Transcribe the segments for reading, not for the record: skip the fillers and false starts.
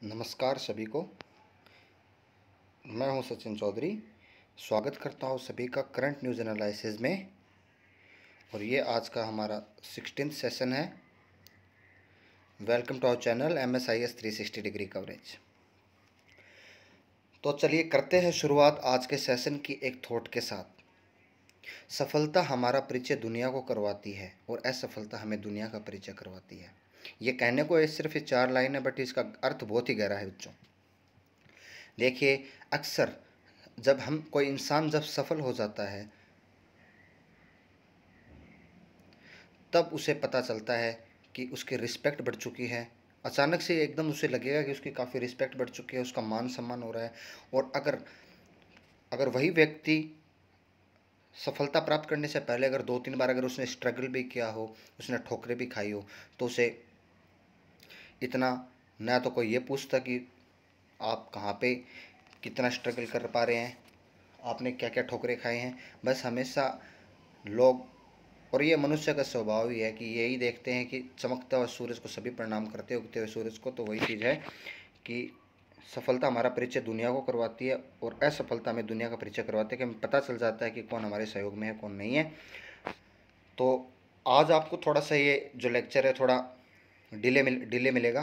नमस्कार सभी को। मैं हूं सचिन चौधरी। स्वागत करता हूं सभी का करंट न्यूज़ एनालिसिस में। और ये आज का हमारा 16th सेशन है। Welcome to our channel MSIS 360 degree coverage. तो चलिए करते हैं शुरुआत आज के सेशन की एक थॉट के साथ। सफलता हमारा परिचय दुनिया को करवाती है और असफलता हमें दुनिया का परिचय करवाती है। ये कहने को सिर्फ 4 लाइन है, बट इसका अर्थ बहुत ही गहरा है बच्चों। देखिए, अक्सर जब कोई इंसान जब सफल हो जाता है तब उसे पता चलता है कि उसकी रिस्पेक्ट बढ़ चुकी है। अचानक से एकदम उसे लगेगा कि उसकी काफ़ी रिस्पेक्ट बढ़ चुकी है, उसका मान सम्मान हो रहा है। और अगर वही व्यक्ति सफलता प्राप्त करने से पहले अगर 2-3 बार अगर उसने स्ट्रगल भी किया हो, उसने ठोकरें भी खाई हो, तो उसे इतना ना तो कोई ये पूछता कि आप कहाँ पे कितना स्ट्रगल कर पा रहे हैं, आपने क्या क्या ठोकरें खाए हैं। बस हमेशा लोग, और ये मनुष्य का स्वभाव ही है कि यही देखते हैं कि चमकते हुए सूरज को सभी प्रणाम करते हैं, उगते हुए सूरज को। तो वही चीज़ है कि सफलता हमारा परिचय दुनिया को करवाती है और असफलता हमें दुनिया का परिचय करवाती है, कि हमें पता चल जाता है कि कौन हमारे सहयोग में है, कौन नहीं है। तो आज आपको थोड़ा सा ये जो लेक्चर है थोड़ा डिले मिलेगा,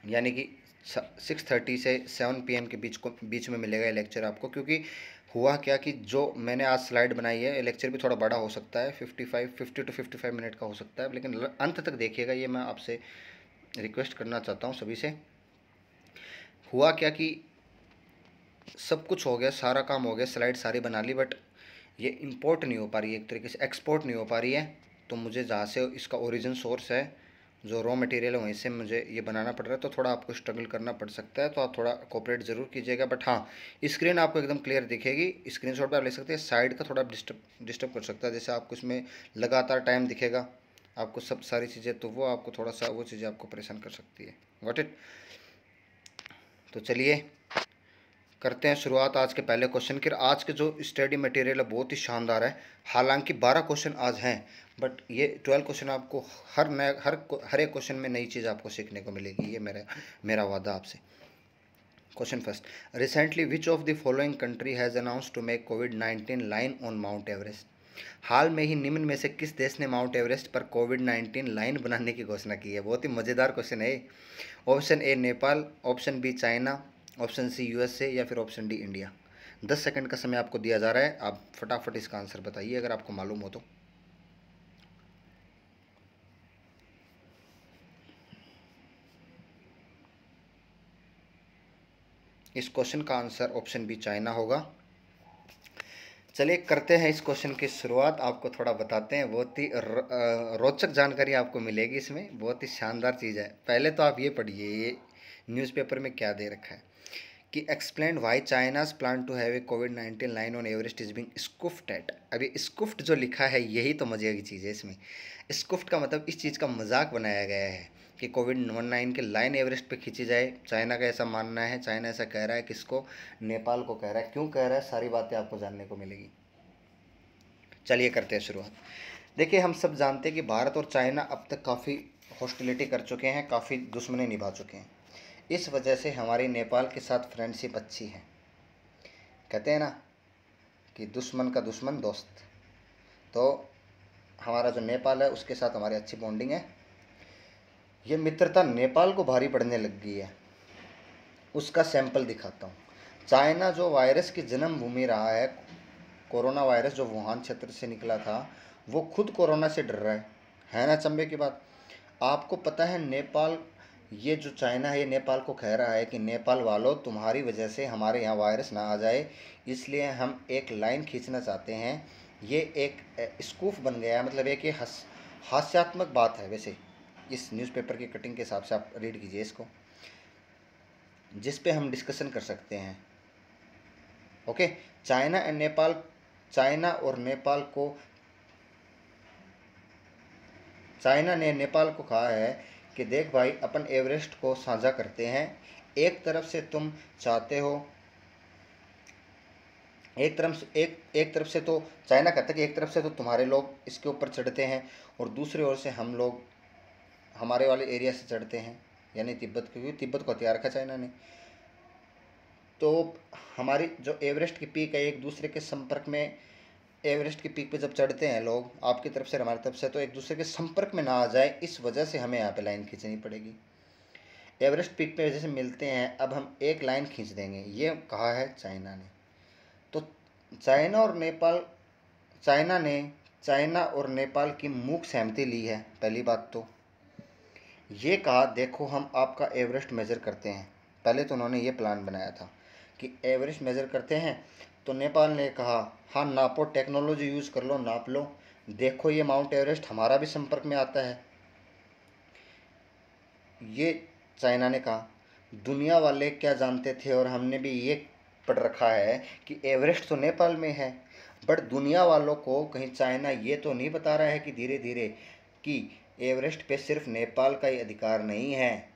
यानी कि 6:30 से 7 PM के बीच में मिलेगा ये लेक्चर आपको। क्योंकि हुआ क्या कि जो मैंने आज स्लाइड बनाई है, ये लेक्चर भी थोड़ा बड़ा हो सकता है, 50 to 55 मिनट का हो सकता है, लेकिन अंत तक देखिएगा, ये मैं आपसे रिक्वेस्ट करना चाहता हूँ सभी से। हुआ क्या कि सब कुछ हो गया, सारा काम हो गया, स्लाइड सारी बना ली, बट ये इंपोर्ट नहीं हो पा रही है, एक तरीके से एक्सपोर्ट नहीं हो पा रही है। तो मुझे जहाँ से इसका ओरिजिन सोर्स है, जो रॉ मटेरियल है, वहीं से मुझे ये बनाना पड़ रहा है। तो थोड़ा आपको स्ट्रगल करना पड़ सकता है, तो आप थोड़ा कोऑपरेट ज़रूर कीजिएगा। बट हाँ, स्क्रीन आपको एकदम क्लियर दिखेगी। स्क्रीनशॉट पे आप ले सकते हैं। साइड का थोड़ा डिस्टर्ब कर सकता है, जैसे आपको इसमें लगातार टाइम दिखेगा आपको सब सारी चीज़ें, तो वो आपको थोड़ा सा वो चीज़ें आपको परेशान कर सकती है। Got it. तो चलिए करते हैं शुरुआत आज के पहले क्वेश्चन की। आज के जो स्टडी मटेरियल है बहुत ही शानदार है। हालांकि 12 क्वेश्चन आज हैं, बट ये 12 क्वेश्चन आपको हर एक क्वेश्चन में नई चीज़ आपको सीखने को मिलेगी, ये मेरा वादा आपसे। Question first, recently which of the following country has announce to make कोविड-19 लाइन ऑन माउंट एवरेस्ट। हाल में ही निम्न में से किस देश ने माउंट एवरेस्ट पर कोविड-19 लाइन बनाने की घोषणा की है। बहुत ही मज़ेदार क्वेश्चन है। Option A Nepal, option B China, option C USA या फिर ऑप्शन डी इंडिया। 10 सेकंड का समय आपको दिया जा रहा है, आप फटाफट इसका आंसर बताइए अगर आपको मालूम हो तो। इस क्वेश्चन का आंसर ऑप्शन बी चाइना होगा। चलिए करते हैं इस क्वेश्चन की शुरुआत। आपको थोड़ा बताते हैं, बहुत ही रोचक जानकारी आपको मिलेगी इसमें, बहुत ही शानदार चीज़ है। पहले तो आप ये पढ़िए, ये न्यूज़पेपर में क्या दे रखा है कि explain why China's plan to have a कोविड-19 line on Everest is being scoffed at. अभी स्कूफ्ड जो लिखा है यही तो मजे की चीज़ है इसमें। स्कूफ्ड का मतलब इस चीज़ का मजाक बनाया गया है कि कोविड-19 की लाइन एवरेस्ट पे खींची जाए। चाइना का ऐसा मानना है, चाइना ऐसा कह रहा है, किसको? नेपाल को कह रहा है। क्यों कह रहा है, सारी बातें आपको जानने को मिलेगी। चलिए करते हैं शुरुआत। देखिए, हम सब जानते हैं कि भारत और चाइना अब तक काफ़ी हॉस्टिलिटी कर चुके हैं, काफ़ी दुश्मनी निभा चुके हैं। इस वजह से हमारी नेपाल के साथ फ्रेंडशिप अच्छी है। कहते हैं ना कि दुश्मन का दुश्मन दोस्त। तो हमारा जो नेपाल है उसके साथ हमारी अच्छी बॉन्डिंग है। ये मित्रता नेपाल को भारी पड़ने लग गई है, उसका सैंपल दिखाता हूँ। चाइना जो वायरस की जन्मभूमि रहा है, कोरोना वायरस जो वुहान क्षेत्र से निकला था, वो खुद कोरोना से डर रहा है ना चंबे की बात। आपको पता है नेपाल, ये जो चाइना है ये नेपाल को कह रहा है कि नेपाल वालों, तुम्हारी वजह से हमारे यहाँ वायरस ना आ जाए, इसलिए हम एक लाइन खींचना चाहते हैं। ये एक स्कूफ बन गया है, मतलब एक ये हास्यात्मक बात है। वैसे इस न्यूज़पेपर की कटिंग के हिसाब से आप रीड कीजिए इसको, जिस पे हम डिस्कशन कर सकते हैं। Okay, China and Nepal, China और नेपाल को, चाइना ने नेपाल को कहा है कि देख भाई, अपन एवरेस्ट को साझा करते हैं। एक तरफ से तुम चाहते हो, एक तरफ से तो चाइना कहता है कि एक तरफ से तो तुम्हारे लोग इसके ऊपर चढ़ते हैं और दूसरी ओर से हम लोग हमारे वाले एरिया से चढ़ते हैं। यानी तिब्बत, क्योंकि तिब्बत को हथिया रखा चाइना ने। तो हमारी जो एवरेस्ट की पीक है, एक दूसरे के संपर्क में, एवरेस्ट की पीक पे जब चढ़ते हैं लोग आपकी तरफ से हमारी तरफ से, तो एक दूसरे के संपर्क में ना आ जाए, इस वजह से हमें यहाँ पे लाइन खींचनी पड़ेगी। एवरेस्ट पीक पे जैसे मिलते हैं, अब हम एक लाइन खींच देंगे, ये कहा है चाइना ने। तो चाइना और नेपाल, चाइना ने चाइना और नेपाल की मूक सहमति ली है। पहली बात तो ये कहा, देखो हम आपका एवरेस्ट मेज़र करते हैं। पहले तो उन्होंने ये प्लान बनाया था कि एवरेस्ट मेज़र करते हैं, तो नेपाल ने कहा हाँ नापो, टेक्नोलॉजी यूज़ कर लो, नाप लो, देखो ये माउंट एवरेस्ट हमारा भी संपर्क में आता है। ये चाइना ने कहा। दुनिया वाले क्या जानते थे, और हमने भी ये पढ़ रखा है कि एवरेस्ट तो नेपाल में है, बट दुनिया वालों को कहीं चाइना ये तो नहीं बता रहा है कि धीरे धीरे कि एवरेस्ट पे सिर्फ नेपाल का ही अधिकार नहीं है।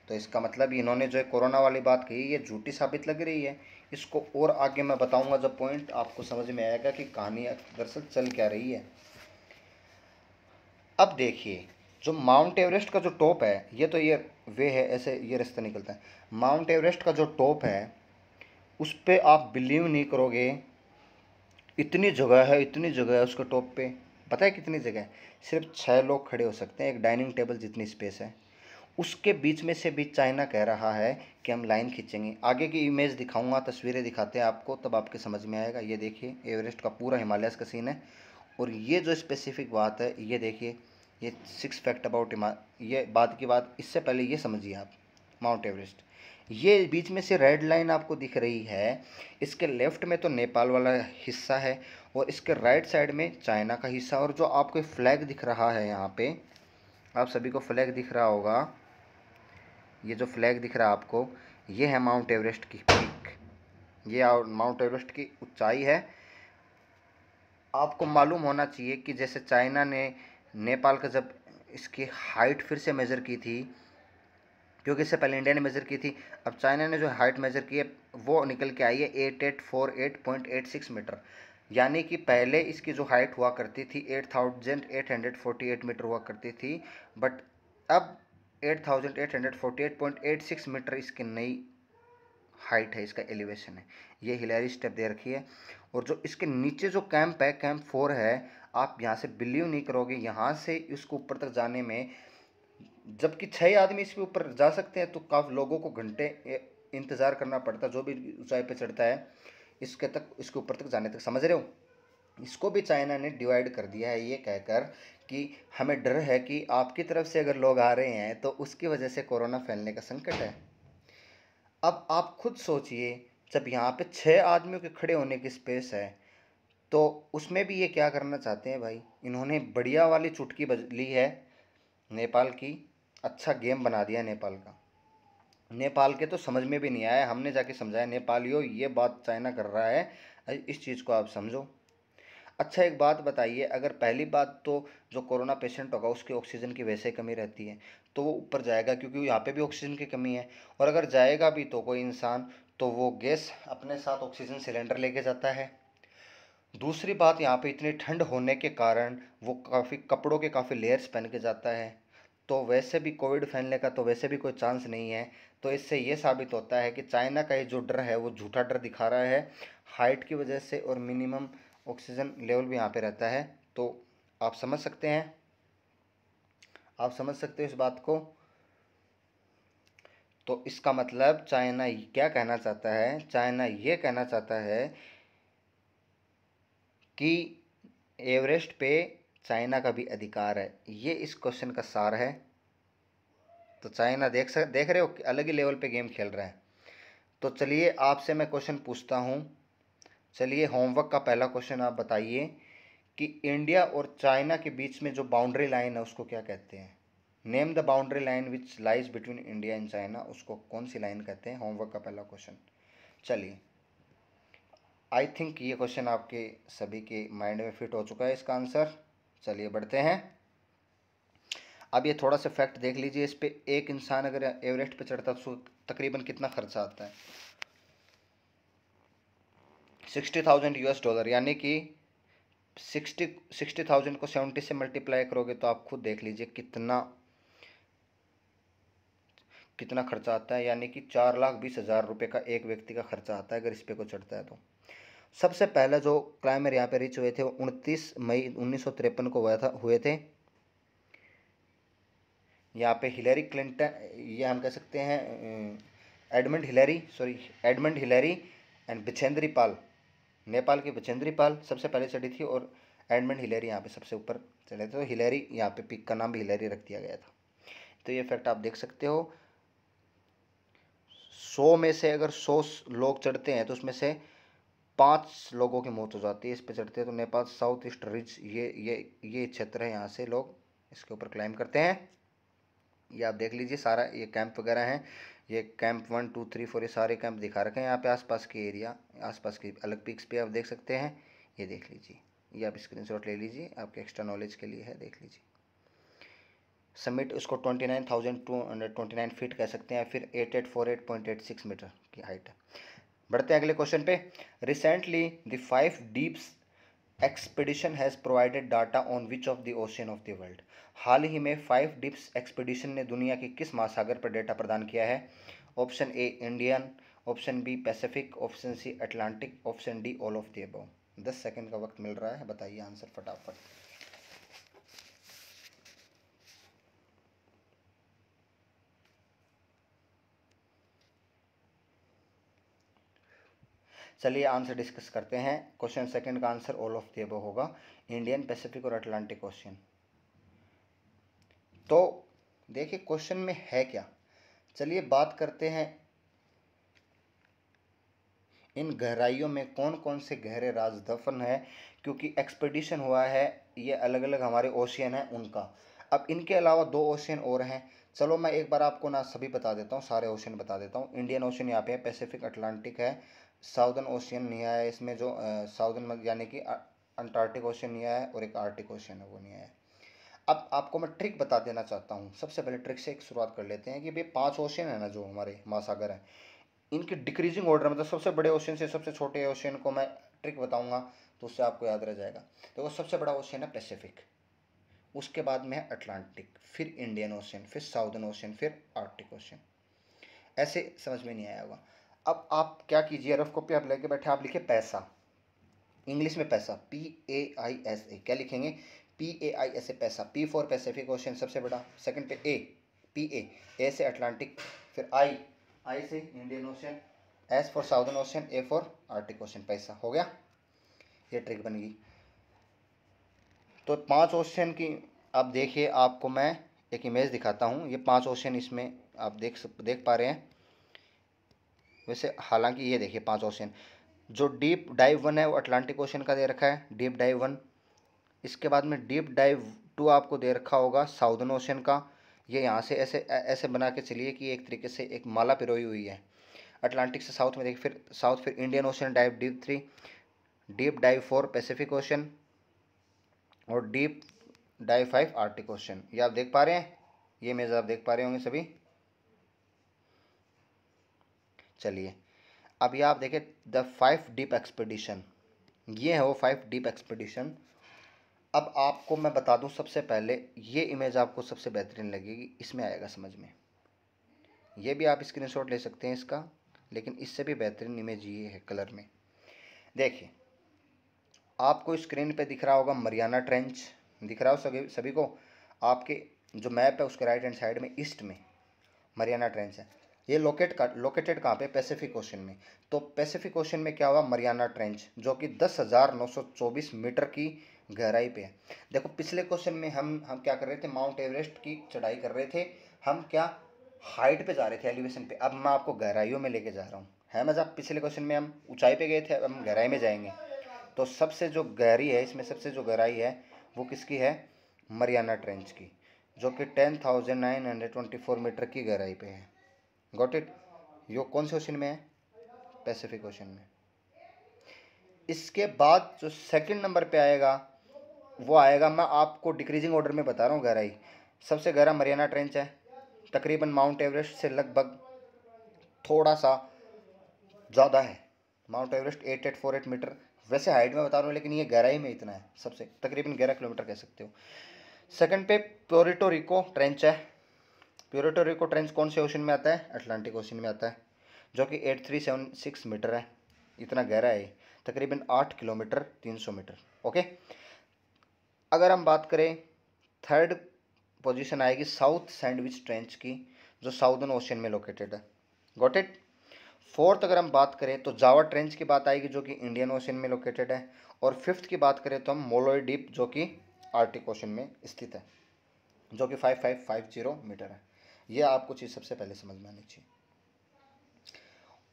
तो इसका मतलब इन्होंने जो कोरोना वाली बात कही, ये झूठी साबित लग रही है। इसको और आगे मैं बताऊंगा जब पॉइंट आपको समझ में आएगा कि कहानी दरअसल चल क्या रही है। अब देखिए, जो माउंट एवरेस्ट का जो टॉप है, ये तो ये वे है, ऐसे ये रास्ता निकलता है। माउंट एवरेस्ट का जो टॉप है, उस पर आप बिलीव नहीं करोगे, इतनी जगह है, इतनी जगह है उसके टॉप पे। पता है कितनी जगह है? सिर्फ 6 लोग खड़े हो सकते हैं, एक डाइनिंग टेबल जितनी स्पेस है। उसके बीच में से भी चाइना कह रहा है कि हम लाइन खींचेंगे। आगे की इमेज दिखाऊंगा, तस्वीरें दिखाते हैं आपको, तब आपके समझ में आएगा। ये देखिए एवरेस्ट का पूरा हिमालयस का सीन है। और ये जो स्पेसिफिक बात है, ये देखिए, ये 6 फैक्ट अबाउट ये बात की बात, इससे पहले ये समझिए आप, माउंट एवरेस्ट, ये बीच में से रेड लाइन आपको दिख रही है, इसके लेफ्ट में तो नेपाल वाला हिस्सा है, और इसके राइट साइड में चाइना का हिस्सा। और जो आपको फ्लैग दिख रहा है यहाँ पे, आप सभी को फ्लैग दिख रहा होगा, ये जो फ्लैग दिख रहा है आपको, ये है माउंट एवरेस्ट की पीक, ये माउंट एवरेस्ट की ऊंचाई है। आपको मालूम होना चाहिए कि जैसे चाइना ने नेपाल का जब इसकी हाइट फिर से मेज़र की थी, क्योंकि इससे पहले इंडिया ने मेज़र की थी, अब चाइना ने जो हाइट मेज़र की है वो निकल के आई है 8848.86 मीटर। यानी कि पहले इसकी जो हाइट हुआ करती थी 8848 मीटर हुआ करती थी, बट अब 8848.86 मीटर इसकी नई हाइट है, इसका एलिवेशन है। ये हिलेरी स्टेप दे रखी है। और जो इसके नीचे जो कैंप है, कैंप 4 है, आप यहाँ से बिलीव नहीं करोगे, यहाँ से इसको ऊपर तक जाने में, जबकि 6 आदमी इसके ऊपर जा सकते हैं, तो काफ़ी लोगों को घंटे इंतज़ार करना पड़ता है, जो भी ऊंचाई पे चढ़ता है इसके ऊपर तक जाने तक। समझ रहे हो? इसको भी चाइना ने डिवाइड कर दिया है, ये कहकर कि हमें डर है कि आपकी तरफ से अगर लोग आ रहे हैं तो उसकी वजह से कोरोना फैलने का संकट है। अब आप खुद सोचिए, जब यहाँ पे 6 आदमियों के खड़े होने की स्पेस है, तो उसमें भी ये क्या करना चाहते हैं भाई, इन्होंने बढ़िया वाली चुटकी ली है नेपाल की, अच्छा गेम बना दिया नेपाल का। नेपाल के तो समझ में भी नहीं आया, हमने जाके समझाया, नेपालियों ये बात चाइना कर रहा है, इस चीज़ को आप समझो। अच्छा एक बात बताइए, अगर पहली बात तो जो कोरोना पेशेंट होगा उसकी ऑक्सीजन की वैसे ही कमी रहती है, तो वो ऊपर जाएगा, क्योंकि यहाँ पे भी ऑक्सीजन की कमी है। और अगर जाएगा भी तो कोई इंसान, तो वो गैस अपने साथ ऑक्सीजन सिलेंडर लेके जाता है। दूसरी बात, यहाँ पे इतनी ठंड होने के कारण वो काफ़ी कपड़ों के काफ़ी लेयर्स पहन के जाता है। तो वैसे भी कोविड फैलने का तो वैसे भी कोई चांस नहीं है। तो इससे ये साबित होता है कि चाइना का ये जो डर है वो झूठा डर दिखा रहा है, हाइट की वजह से, और मिनिमम ऑक्सीजन लेवल भी यहाँ पे रहता है। तो आप समझ सकते हैं, आप समझ सकते हो इस बात को। तो इसका मतलब चाइना क्या कहना चाहता है, चाइना ये कहना चाहता है कि एवरेस्ट पे चाइना का भी अधिकार है। ये इस क्वेश्चन का सार है। तो चाइना देख रहे हो कि अलग ही लेवल पे गेम खेल रहा है। तो चलिए आपसे मैं क्वेश्चन पूछता हूँ। चलिए होमवर्क का पहला क्वेश्चन आप बताइए कि इंडिया और चाइना के बीच में जो बाउंड्री लाइन है उसको क्या कहते हैं? Name the boundary line which lies between India and China, उसको कौन सी लाइन कहते हैं? होमवर्क का पहला क्वेश्चन। चलिए, आई थिंक ये क्वेश्चन आपके सभी के माइंड में फिट हो चुका है इसका आंसर। चलिए बढ़ते हैं। अब ये थोड़ा सा फैक्ट देख लीजिए, इस पे एक इंसान अगर एवरेस्ट पे चढ़ता तो तकरीबन कितना खर्चा आता है? $60,000, यानी कि 60,000 को 70 से मल्टीप्लाई करोगे तो आप खुद देख लीजिए कितना कितना खर्चा आता है, यानी कि 4,20,000 रुपये का एक व्यक्ति का खर्चा आता है अगर इस पे को चढ़ता है तो। सबसे पहले जो क्लाइंबर यहाँ पे रीच हुए थे वो 29 मई 1953 को हुए थे। यहाँ पे हिलरी क्लिंटन, ये हम कह सकते हैं Edmund Hillary and Bachendri Pal, Nepal की बचेंद्री पाल सबसे पहले चढ़ी थी और एडमंड हिलरी यहाँ पे सबसे ऊपर चढ़े थे। तो हिलरी यहाँ पे पिक का नाम भी हिलरी रख दिया गया था। तो ये फैक्ट आप देख सकते हो। 100 में से अगर 100 लोग चढ़ते हैं तो उसमें से 5 लोगों की मौत हो जाती है इस पे चढ़ते हैं। तो नेपाल साउथ ईस्ट रिज ये क्षेत्र है, यहाँ से लोग इसके ऊपर क्लाइम करते हैं। ये आप देख लीजिए सारा ये कैंप वगैरह हैं, ये कैंप 1 2 3 4 ये सारे कैंप दिखा रखे हैं यहाँ पे। आसपास के एरिया, आसपास की अलग पिक्स पे आप देख सकते हैं, ये देख लीजिए, ये आप स्क्रीनशॉट ले लीजिए, आपके एक्स्ट्रा नॉलेज के लिए है, देख लीजिए। समिट उसको 29,229 फीट कह सकते हैं, फिर 8848.86 मीटर की हाइट है। बढ़ते हैं अगले क्वेश्चन पे। Recently the 5 deeps expedition has provided data on which of the ocean of the world. हाल ही में 5 डिप्स एक्सपीडिशन ने दुनिया के किस महासागर पर डेटा प्रदान किया है? Option A Indian, option B Pacific, option C Atlantic, option D all of the above. 10 second का वक्त मिल रहा है, बताइए आंसर फटाफट। चलिए आंसर डिस्कस करते हैं। क्वेश्चन सेकंड का answer all of the above होगा, इंडियन, पैसिफिक और अटलांटिक ओशियन। तो देखिए क्वेश्चन में है क्या, चलिए बात करते हैं इन गहराइयों में कौन कौन से गहरे राज दफन है, क्योंकि एक्सपेडिशन हुआ है, ये अलग अलग हमारे ओशियन हैं उनका। अब इनके अलावा 2 ओशियन और हैं, चलो मैं एक बार आपको ना सभी बता देता हूँ, सारे ओशियन बता देता हूँ। इंडियन ओशियन यहाँ पे है, पैसिफिक अटलांटिक है, साउदर्न ओशियन नहीं आया इसमें, जो साउदर्न यानी कि अंटार्कटिक ओशियन नहीं आया है, और एक आर्टिक ओशियन है वो नहीं आया है। अब आपको मैं ट्रिक बता देना चाहता हूँ। सबसे पहले ट्रिक से एक शुरुआत कर लेते हैं कि भाई 5 ओशियन है ना जो हमारे महासागर हैं, इनकी डिक्रीजिंग ऑर्डर, मतलब सबसे बड़े ओशियन से सबसे छोटे ओशियन को मैं ट्रिक बताऊंगा तो उससे आपको याद रह जाएगा। तो वो सबसे बड़ा ओशियन है पैसिफिक, उसके बाद में है अटलांटिक, फिर इंडियन ओशियन, फिर साउदर्न ओशियन, फिर आर्कटिक ओशियन। ऐसे समझ में नहीं आया होगा। अब आप क्या कीजिए, रफ कॉपी आप लेके बैठे, आप लिखे पैसा, इंग्लिश में पैसा, PAISA। क्या लिखेंगे? PAISA, पैसा। P फॉर पैसिफिक ओशियन सबसे बड़ा, सेकंड पे A, PA से अटलांटिक, फिर I से Indian ocean, S for southern ocean, A for Arctic ocean. पैसा हो गया, ये ट्रिक बन गई। तो 5 ओशियन की आप देखिए, आपको मैं एक इमेज दिखाता हूँ। ये 5 ओशियन इसमें आप देख पा रहे हैं। वैसे हालांकि ये देखिए 5 ओशियन, जो डीप डाइव 1 है वो अटलांटिक ओशियन का दे रखा है, डीप डाइव 1। इसके बाद में डीप डाइव 2 आपको दे रखा होगा साउदर्न ओशियन का। ये यहाँ से ऐसे ऐसे बना के चलिए कि एक तरीके से एक माला पिरोई हुई है। अटलांटिक से साउथ में देखिए, फिर साउथ, फिर Indian ocean dive deep 3, deep dive 4 Pacific ocean, और डीप डाइव 5 आर्टिक ओशियन। ये आप देख पा रहे हैं, ये इमेज आप देख पा रहे होंगे सभी। चलिए अब ये आप देखें द 5 डीप एक्सपीडिशन, ये है वो 5 डीप एक्सपीडिशन। अब आपको मैं बता दूं, सबसे पहले ये इमेज आपको सबसे बेहतरीन लगेगी, इसमें आएगा समझ में। ये भी आप स्क्रीनशॉट ले सकते हैं इसका, लेकिन इससे भी बेहतरीन इमेज ये है कलर में। देखिए आपको स्क्रीन पे दिख रहा होगा मरियाना ट्रेंच, दिख रहा हो सभी को। आपके जो मैप है उसके राइट हैंड साइड में ईस्ट में मरियाना ट्रेंच है। ये लोकेटेड कहाँ पे? पैसिफिक ओशन में। तो पैसिफिक ओशन में क्या हुआ? मरियाना ट्रेंच, जो कि 10,924 मीटर की गहराई पे है। देखो पिछले क्वेश्चन में हम क्या कर रहे थे? माउंट एवरेस्ट की चढ़ाई कर रहे थे हम, क्या हाइट पे जा रहे थे, एलिवेशन पे। अब मैं आपको गहराइयों में लेके जा रहा हूँ, है मज़ा। पिछले क्वेश्चन में हम ऊंचाई पे गए थे, अब हम गहराई में जाएंगे। तो सबसे जो गहरी है इसमें, सबसे जो गहराई है वो किसकी है? मरियाना ट्रेंच की, जो कि 10,924 मीटर की गहराई पे है। Got it? यो कौन से ओशन में है? पैसिफिक ओशन में। इसके बाद जो सेकंड नंबर पे आएगा वो आएगा, मैं आपको डिक्रीजिंग ऑर्डर में बता रहा हूँ गहराई। सबसे गहरा मरियाना ट्रेंच है, तकरीबन माउंट एवरेस्ट से लगभग थोड़ा सा ज़्यादा है। माउंट एवरेस्ट 8848 मीटर, वैसे हाइट में बता रहा हूँ लेकिन ये गहराई में इतना है, सबसे तकरीबन 11 किलोमीटर कह सकते हो। सेकंड पे प्योर्टो रिको ट्रेंच है, प्यूर्टो रिको ट्रेंच कौन से ओशन में आता है? अटलांटिक ओशन में आता है, जो कि 8376 मीटर है, इतना गहरा है, तकरीबन 8 किलोमीटर 300 मीटर। ओके, अगर हम बात करें थर्ड पोजीशन आएगी साउथ सैंडविच ट्रेंच की, जो साउदर्न ओशन में लोकेटेड है। Got it. फोर्थ अगर हम बात करें तो जावा ट्रेंच की बात आएगी, जो कि इंडियन ओशन में लोकेटेड है। और फिफ्थ की बात करें तो हम मोलोय डीप, जो कि आर्टिक ओशन में स्थित है, जो कि 5550 मीटर है। यह आपको चीज़ सबसे पहले समझ में आनी चाहिए।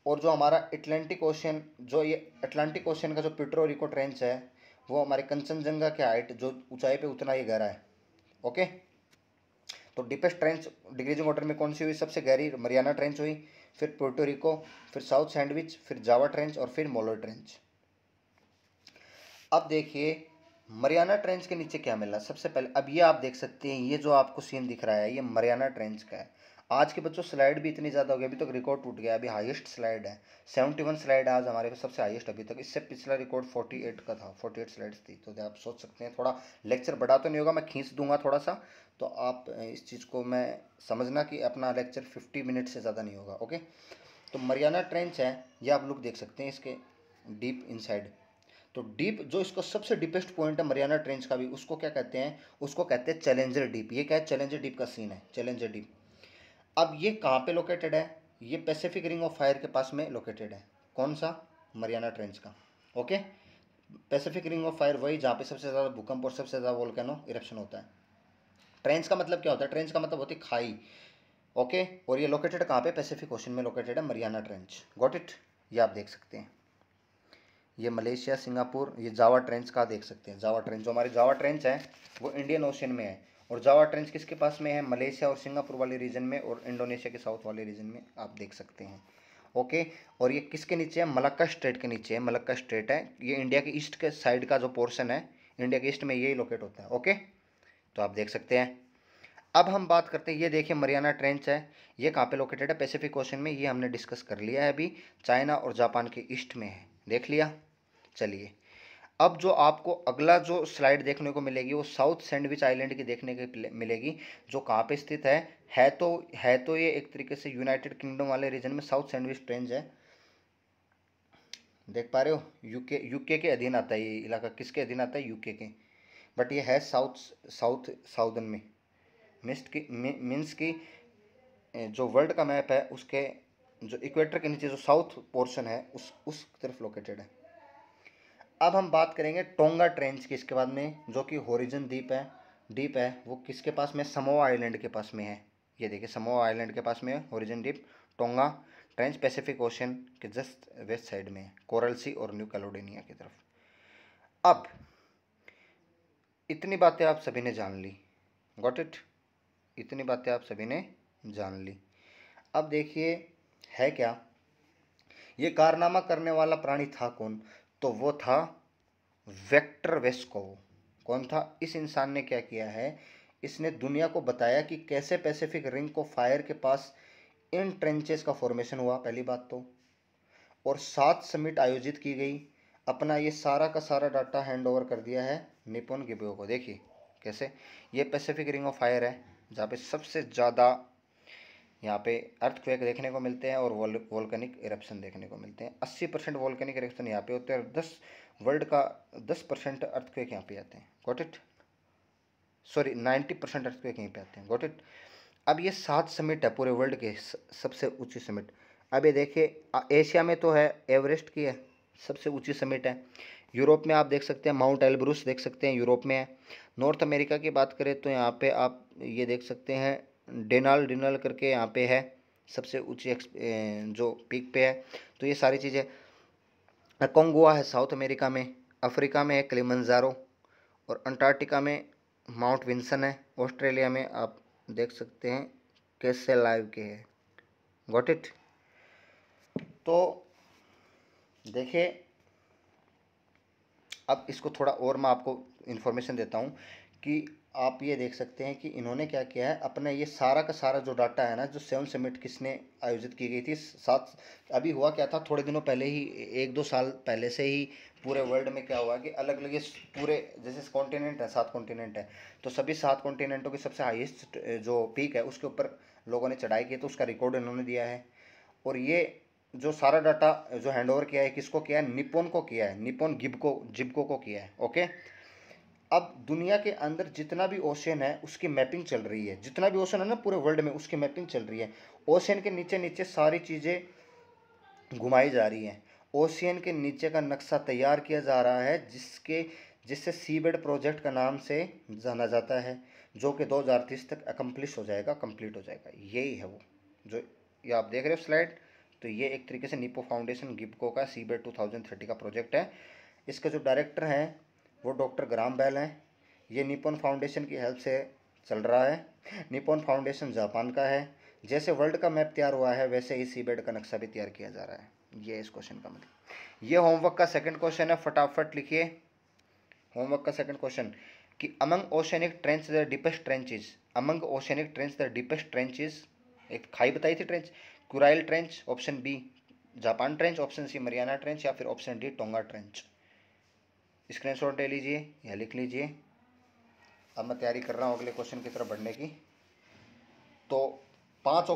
और जो हमारा अटलांटिक ओशन, जो ये अटलांटिक ओशन का जो प्यूर्टो रिको ट्रेंच है, वो हमारे कंचनजंगा के हाइट जो ऊंचाई पे उतना ही गहरा है। ओके, तो डीपेस्ट ट्रेंच डिक्रीजिंग ऑर्डर में कौन सी हुई? सबसे गहरी मरियाना ट्रेंच हुई, फिर प्यूर्टो रिको, फिर साउथ सैंडविच, फिर जावा ट्रेंच और फिर मोलोय ट्रेंच। अब देखिए मरियाना ट्रेंच के नीचे क्या मिला। सबसे पहले अब ये आप देख सकते हैं, ये जो आपको सीन दिख रहा है ये मरियाना ट्रेंच का है। आज के बच्चों स्लाइड भी इतनी ज़्यादा हो गई, अभी तक रिकॉर्ड टूट गया, अभी हाईएस्ट स्लाइड है 71 स्लाइड आज हमारे पास, सबसे हाईएस्ट अभी तक। इससे पिछला रिकॉर्ड 48 का था, 48 स्लाइड्स थी। तो आप सोच सकते हैं, थोड़ा लेक्चर बड़ा तो नहीं होगा, मैं खींच दूंगा थोड़ा सा, तो आप इस चीज़ को मैं समझना कि अपना लेक्चर 50 मिनट से ज़्यादा नहीं होगा। ओके, तो मरियाना ट्रेंच है, ये आप लोग देख सकते हैं इसके डीप इनसाइड। तो डीप जो इसका सबसे डीपेस्ट पॉइंट है मरियाना ट्रेंच का भी, उसको क्या कहते हैं? उसको कहते हैं चैलेंजर डीप। ये क्या है? चैलेंजर डीप का सीन है, चैलेंजर डीप। अब ये कहाँ पे लोकेटेड है? ये पैसिफिक रिंग ऑफ फायर के पास में लोकेटेड है। कौन सा? मरियाना ट्रेंच का। Okay, Pacific ring of fire वही जहाँ पे सबसे ज़्यादा भूकंप और सबसे ज़्यादा वोल्केनो इरप्शन होता है। ट्रेंच का मतलब क्या होता है? ट्रेंच का मतलब होती है खाई। ओके, और ये लोकेटेड कहाँ पे? पैसिफिक ओशन में लोकेटेड है मरियाना ट्रेंच। Got it. ये आप देख सकते हैं, ये मलेशिया, सिंगापुर, ये जावा ट्रेंच का देख सकते हैं। जावा ट्रेंच, जो हमारी जावा ट्रेंच है वो इंडियन ओशन में है। और जावा ट्रेंच किसके पास में है? मलेशिया और सिंगापुर वाले रीजन में, और इंडोनेशिया के साउथ वाले रीजन में, आप देख सकते हैं। ओके, और ये किसके नीचे है? मलक्का स्ट्रेट के नीचे है। मलक्का स्ट्रेट है, ये इंडिया के ईस्ट के साइड का जो पोर्शन है, इंडिया के ईस्ट में यही लोकेट होता है। ओके, तो आप देख सकते हैं। अब हम बात करते हैं, ये देखिए मरियाना ट्रेंच है, ये कहाँ पे लोकेटेड है? पैसिफिक ओशन में। ये हमने डिस्कस कर लिया है अभी, चाइना और जापान के ईस्ट में है, देख लिया। चलिए, अब जो आपको अगला जो स्लाइड देखने को मिलेगी वो साउथ सैंडविच आइलैंड की देखने को मिलेगी, जो कहाँ पे स्थित है तो ये एक तरीके से यूनाइटेड किंगडम वाले रीजन में साउथ सैंडविच ट्रेंच है। देख पा रहे हो? यूके के अधीन आता है ये इलाका। किसके अधीन आता है? यूके के। बट ये है साउदर्न में। मीन्स की जो वर्ल्ड का मैप है उसके जो इक्वेटर के नीचे जो साउथ पोर्शन है उस तरफ लोकेटेड है। अब हम बात करेंगे टोंगा ट्रेंच की इसके बाद में, जो कि होरिजन डीप है वो किसके पास में? समोआ आइलैंड के पास में है। ये देखिए समोआ आइलैंड के पास में है horizon deep. Tonga trench Pacific ocean के जस्ट वेस्ट साइड में है, कोरल सी और न्यू कैलोडोनिया की तरफ। अब इतनी बातें आप सभी ने जान ली। Got it. इतनी बातें आप सभी ने जान ली। अब देखिए है क्या, ये कारनामा करने वाला प्राणी था कौन? तो वो था वेक्टर वेस्कोव। कौन था? इस इंसान ने क्या किया है, इसने दुनिया को बताया कि कैसे पैसिफिक रिंग को फायर के पास इन ट्रेंचेस का फॉर्मेशन हुआ, पहली बात तो। और 7 समिट आयोजित की गई। अपना ये सारा का सारा डाटा हैंड ओवर कर दिया है निप्पॉन गिब्यो को। देखिए कैसे, ये पैसिफिक रिंग ऑफ फायर है जहाँ पे सबसे ज़्यादा यहाँ पे अर्थक्वेक देखने को मिलते हैं और वोल्केनिक इरप्शन देखने को मिलते हैं। 80% वोल्केनिक इरप्शन यहाँ पे होते हैं और 10% अर्थक्वेक यहाँ पे आते हैं। Got it. सॉरी 90% अर्थक्वेक यहीं पे आते हैं। Got it. अब ये 7 समिट है पूरे वर्ल्ड के, सबसे ऊंची समिट। अब ये देखिए एशिया में तो है एवरेस्ट की है, सबसे ऊंची समिट है। यूरोप में आप देख सकते हैं माउंट एल्ब्रूस देख सकते हैं, यूरोप में है। नॉर्थ अमेरिका की बात करें तो यहाँ पे आप ये देख सकते हैं डिनल करके यहाँ पे है, सबसे ऊंची जो पीक पे है। तो ये सारी चीज़ें। कोंगुआ है साउथ अमेरिका में। अफ्रीका में है किलिमंजारो। और अंटार्कटिका में माउंट विंसन है। ऑस्ट्रेलिया में आप देख सकते हैं कैसे लाइव के है। Got it. तो देखिए अब इसको थोड़ा और मैं आपको इन्फॉर्मेशन देता हूँ कि आप ये देख सकते हैं कि इन्होंने क्या किया है, अपना ये सारा का सारा जो डाटा है ना, जो 7 समिट किसने आयोजित की गई थी 7। अभी हुआ क्या था, थोड़े दिनों पहले ही 1-2 साल पहले से ही पूरे वर्ल्ड में क्या हुआ कि अलग अलग ये पूरे जैसे कॉन्टिनेंट है, 7 कॉन्टिनेंट है, तो सभी 7 कॉन्टिनेंटों की सबसे हाईएस्ट जो पीक है उसके ऊपर लोगों ने चढ़ाई की, तो उसका रिकॉर्ड इन्होंने दिया है। और ये जो सारा डाटा जो हैंडओवर किया है, किसको किया है, निप्पॉन को किया है, निप्पॉन जिब्को को किया है। ओके, अब दुनिया के अंदर जितना भी ओशन है उसकी मैपिंग चल रही है, जितना भी ओशन है ना पूरे वर्ल्ड में, उसकी मैपिंग चल रही है। ओशन के नीचे नीचे सारी चीज़ें घुमाई जा रही हैं। ओशियन के नीचे का नक्शा तैयार किया जा रहा है, जिससे सीबेड प्रोजेक्ट का नाम से जाना जाता है, जो कि 2030 तक अकम्प्लिश हो जाएगा, कंप्लीट हो जाएगा। यही है वो जो ये आप देख रहे हो स्लाइड। तो ये एक तरीके से निप्पो फाउंडेशन गिब्को का सीबेड 2030 का प्रोजेक्ट है। इसके जो डायरेक्टर हैं वो डॉक्टर ग्राम बेल हैं। ये निप्पॉन फाउंडेशन की हेल्प से चल रहा है। निप्पॉन फाउंडेशन जापान का है। जैसे वर्ल्ड का मैप तैयार हुआ है वैसे ही सीबेड का नक्शा भी तैयार किया जा रहा है। ये इस क्वेश्चन का मतलब। ये होमवर्क का सेकंड क्वेश्चन है, फटाफट लिखिए। होमवर्क का सेकंड क्वेश्चन कि among oceanic trench the deepest trench is, among oceanic trench the deepest trench is, एक खाई बताई थी trench, Kuril trench, option B Japan trench, option C Mariana trench, या फिर option D Tonga trench. Screenshot ले लीजिए या लिख लीजिए। अब मैं तैयारी कर रहा हूँ अगले क्वेश्चन की तरफ बढ़ने की। तो 5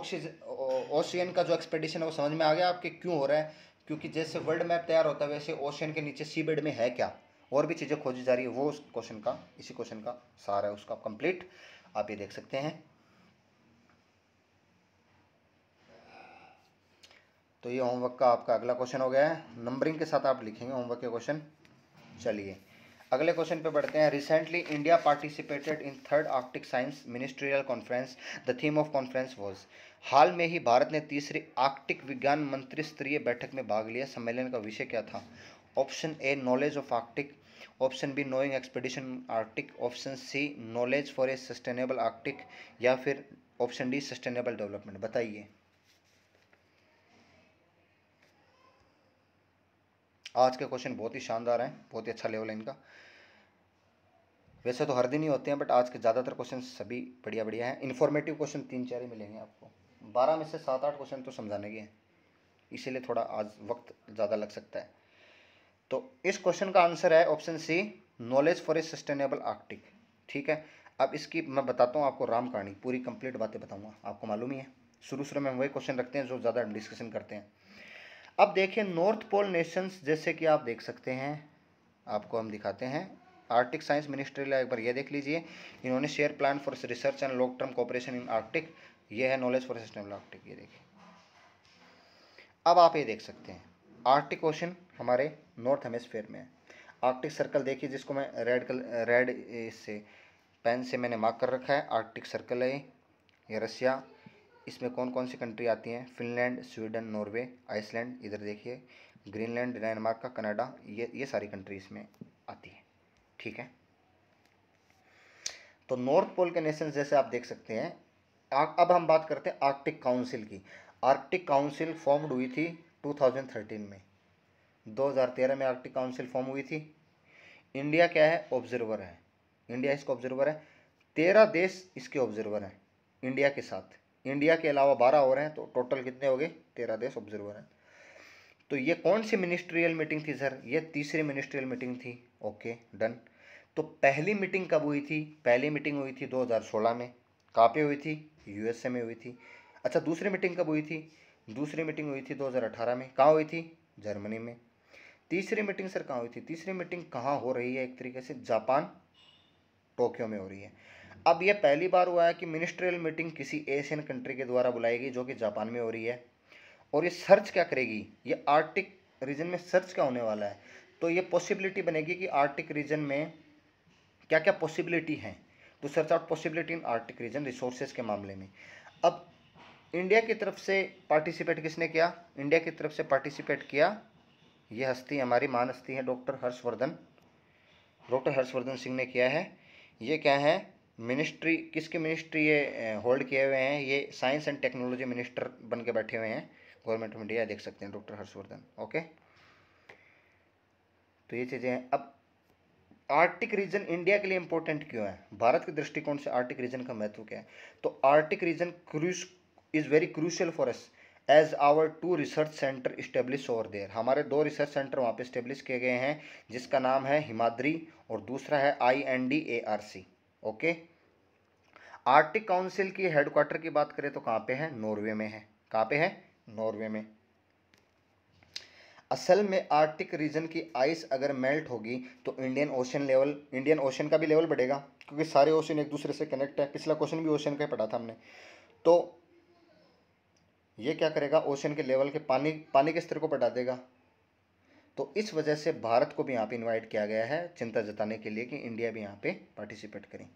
ओशियन का जो एक्सपेडिशन है वो समझ में आ गया आपके क्यों हो रहा है, क्योंकि जैसे वर्ल्ड मैप तैयार होता है वैसे ओशियन के नीचे सी बेड में है क्या, और भी चीज़ें खोजी जा रही है। वो उस क्वेश्चन का, इसी क्वेश्चन का सार है उसका कंप्लीट, आप ये देख सकते हैं। तो ये होमवर्क का आपका अगला क्वेश्चन हो गया है। नंबरिंग के साथ आप लिखेंगे होमवर्क के क्वेश्चन। चलिए अगले क्वेश्चन पे बढ़ते हैं। Recently India participated in third Arctic science ministerial conference, the theme of conference was. हाल में ही भारत ने तीसरी आर्कटिक विज्ञान मंत्री स्तरीय बैठक में भाग लिया। सम्मेलन का विषय क्या था? Option A knowledge of Arctic, option B knowing expedition Arctic, option C knowledge for a sustainable Arctic, या फिर ऑप्शन डी सस्टेनेबल डेवलपमेंट। बताइए। आज के क्वेश्चन बहुत ही शानदार हैं, बहुत ही अच्छा लेवल है इनका। वैसे तो हर दिन ही होते हैं बट आज के ज़्यादातर क्वेश्चन सभी बढ़िया बढ़िया हैं। इन्फॉर्मेटिव क्वेश्चन 3-4 ही मिलेंगे आपको। 12 में से 7-8 क्वेश्चन तो समझाने के हैं, इसीलिए थोड़ा आज वक्त ज़्यादा लग सकता है। तो इस क्वेश्चन का आंसर है option C, knowledge for a sustainable Arctic. ठीक है, अब इसकी मैं बताता हूँ आपको राम कहानी, पूरी कंप्लीट बातें बताऊँगा। आपको मालूम ही है शुरू शुरू में हम वही क्वेश्चन रखते हैं जो ज़्यादा डिस्कशन करते हैं। अब देखिए नॉर्थ पोल नेशंस, जैसे कि आप देख सकते हैं, आपको हम दिखाते हैं। आर्कटिक साइंस मिनिस्ट्री, एक बार ये देख लीजिए। इन्होंने share plan for research and long term cooperation in Arctic, ये है नॉलेज फॉर सस्टेनेबल आर्कटिक। ये देखिए, अब आप ये देख सकते हैं आर्कटिक ओशन हमारे नॉर्थ हेमिस्फीयर में है। आर्कटिक सर्कल देखिए, जिसको मैं रेड से पेन से मैंने मार्क कर रखा है। आर्कटिक सर्कल है ये रसिया। इसमें कौन कौन सी कंट्री आती हैं? फिनलैंड, स्वीडन, नॉर्वे, आइसलैंड, इधर देखिए ग्रीनलैंड, डेनमार्क का, कनाडा, ये सारी कंट्री इसमें आती है। ठीक है, तो नॉर्थ पोल के नेशन जैसे आप देख सकते हैं। अब हम बात करते हैं आर्कटिक काउंसिल की। आर्कटिक काउंसिल फॉर्म्ड हुई थी 2013 में। 2013 में आर्कटिक काउंसिल फॉर्म हुई थी। इंडिया क्या है? ऑब्जर्वर है। इंडिया इसका ऑब्जर्वर है। 13 देश इसके ऑब्जर्वर हैं इंडिया के साथ। इंडिया के अलावा 12 और हैं, तो टोटल कितने हो गए? 13 देश ऑब्जर्वर हैं। तो ये कौन सी मिनिस्ट्रियल मीटिंग थी सर? ये तीसरी मिनिस्ट्रियल मीटिंग थी। Okay done. तो पहली मीटिंग कब हुई थी? पहली मीटिंग हुई थी 2016 में। कहाँ पे हुई थी? यूएसए में हुई थी। अच्छा, दूसरी मीटिंग कब हुई थी? दूसरी मीटिंग हुई थी 2018 में। कहाँ हुई थी? जर्मनी में। तीसरी मीटिंग सर कहाँ हुई थी? तीसरी मीटिंग कहाँ हो रही है? एक तरीके से जापान, टोक्यो में हो रही है। अब यह पहली बार हुआ है कि मिनिस्ट्रियल मीटिंग किसी एशियन कंट्री के द्वारा बुलाई गई, जो कि जापान में हो रही है। और ये सर्च क्या करेगी? ये आर्कटिक रीजन में सर्च क्या होने वाला है? तो ये पॉसिबिलिटी बनेगी कि आर्कटिक रीजन में क्या क्या पॉसिबिलिटी हैं, तो search out possibility in Arctic region resources के मामले में। अब इंडिया की तरफ से पार्टिसिपेट किसने किया? इंडिया की तरफ से पार्टिसिपेट किया ये हस्ती, हमारी महान हस्ती है डॉक्टर हर्षवर्धन। डॉक्टर हर्षवर्धन सिंह ने किया है। ये क्या है? मिनिस्ट्री, किसकी मिनिस्ट्री ये होल्ड किए हुए हैं? ये साइंस एंड टेक्नोलॉजी मिनिस्टर बन के बैठे हुए हैं गवर्नमेंट ऑफ इंडिया। देख सकते हैं डॉक्टर हर्षवर्धन। ओके, तो ये चीज़ें हैं। अब आर्कटिक रीजन इंडिया के लिए इंपॉर्टेंट क्यों है? भारत के दृष्टिकोण से आर्कटिक रीजन का महत्व क्या है? तो Arctic region is very crucial for us as our 2 research centre establish over there. हमारे 2 रिसर्च सेंटर वहाँ पे इस्टेब्लिश किए गए हैं, जिसका नाम है हिमाद्री और दूसरा है INDARC। ओके, आर्कटिक काउंसिल की हेडक्वार्टर की बात करें तो कहाँ पे है, नॉर्वे में है। कहाँ पे है, नॉर्वे में। असल में आर्कटिक रीजन की आइस अगर मेल्ट होगी तो इंडियन ओशन का भी लेवल बढ़ेगा, क्योंकि सारे ओशन एक दूसरे से कनेक्ट है। पिछला क्वेश्चन भी ओशन का ही पढ़ा था हमने। तो ये क्या करेगा, ओशन के लेवल के पानी के स्तर को बढ़ा देगा। तो इस वजह से भारत को भी यहाँ पे इनवाइट किया गया है, चिंता जताने के लिए कि इंडिया भी यहाँ पे पार्टिसिपेट करें।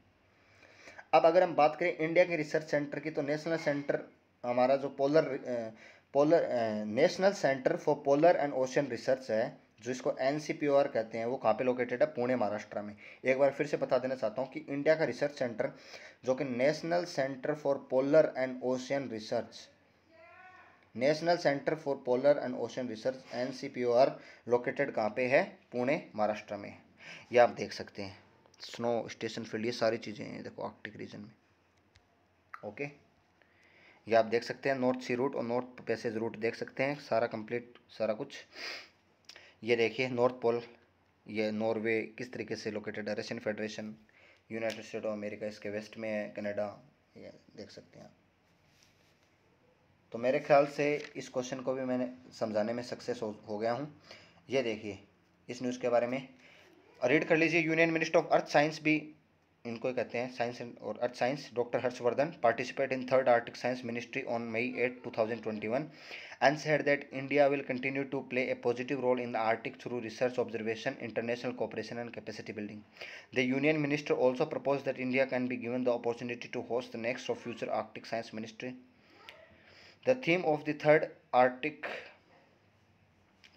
अब अगर हम बात करें इंडिया के रिसर्च सेंटर की, तो नेशनल सेंटर हमारा जो national centre for polar and ocean research है, जो इसको NCPOR कहते हैं, वो कहाँ पे लोकेटेड है, पुणे महाराष्ट्र में। एक बार फिर से बता देना चाहता हूँ कि इंडिया का रिसर्च सेंटर जो कि national centre for polar and ocean research, NCPOR located कहाँ पे है, पुणे महाराष्ट्र में। ये आप देख सकते हैं, स्नो स्टेशन फील्ड, ये सारी चीज़ें हैं देखो आर्कटिक रीजन में। ओके, ये आप देख सकते हैं, नॉर्थ सी रूट और नॉर्थ पैसेज रूट देख सकते हैं, सारा कंप्लीट सारा कुछ। ये देखिए नॉर्थ पोल, ये नॉर्वे किस तरीके से लोकेटेड है, Russian federation, United state of America इसके वेस्ट में है, कनाडा, ये देख सकते हैं। तो मेरे ख्याल से इस क्वेश्चन को भी मैंने समझाने में सक्सेस हो गया हूँ। ये देखिए इस न्यूज़ के बारे में रीड कर लीजिए। Union minister of earth science भी इनको कहते हैं, साइंस और earth science, doctor Harshvardhan participate in third Arctic science ministry on May 8, 2021 and said that India will continue to play a positive role in the Arctic through research, observation, international cooperation and capacity building. The Union Minister also proposed that India can be given the opportunity to host the next or future Arctic Science Ministry. The theme of the third Arctic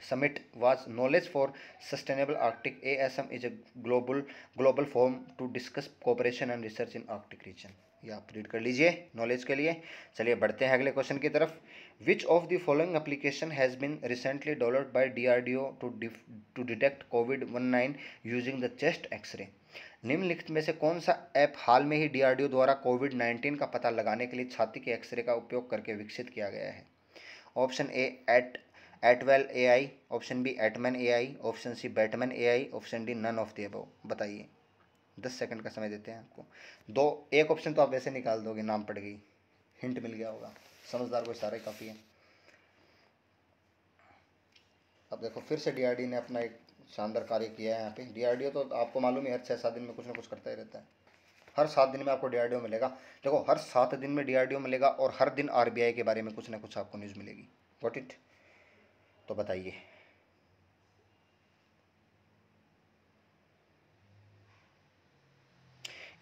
Summit was Knowledge for Sustainable Arctic. ASM is a global forum to discuss cooperation and research in Arctic region. ये आप read कर लीजिए knowledge के लिए। चलिए बढ़ते हैं अगले क्वेश्चन की तरफ। Which of the following application has been recently developed by DRDO to detect COVID-19 using the chest X ray. निम्नलिखित में से कौन सा ऐप हाल में ही DRDO द्वारा COVID-19 का पता लगाने के लिए छाती के एक्सरे का उपयोग करके विकसित किया गया है? Option A Atwell AI, option B Atman AI, option C Batman AI, option D none of the above. बताइए, 10 सेकंड का समय देते हैं आपको। एक ऑप्शन तो आप वैसे निकाल दोगे, नाम पड़ गई, हिंट मिल गया होगा, समझदार को इशारा काफ़ी है। अब देखो फिर से DRDO ने अपना एक शानदार कार्य किया है यहाँ पे। DRDO तो आपको मालूम है हर 6-7 दिन में कुछ ना कुछ करता ही रहता है। हर 7 दिन में आपको DRDO मिलेगा। देखो हर 7 दिन में DRDO मिलेगा और हर दिन RBI के बारे में कुछ ना कुछ आपको न्यूज़ मिलेगी। Got it? तो बताइए,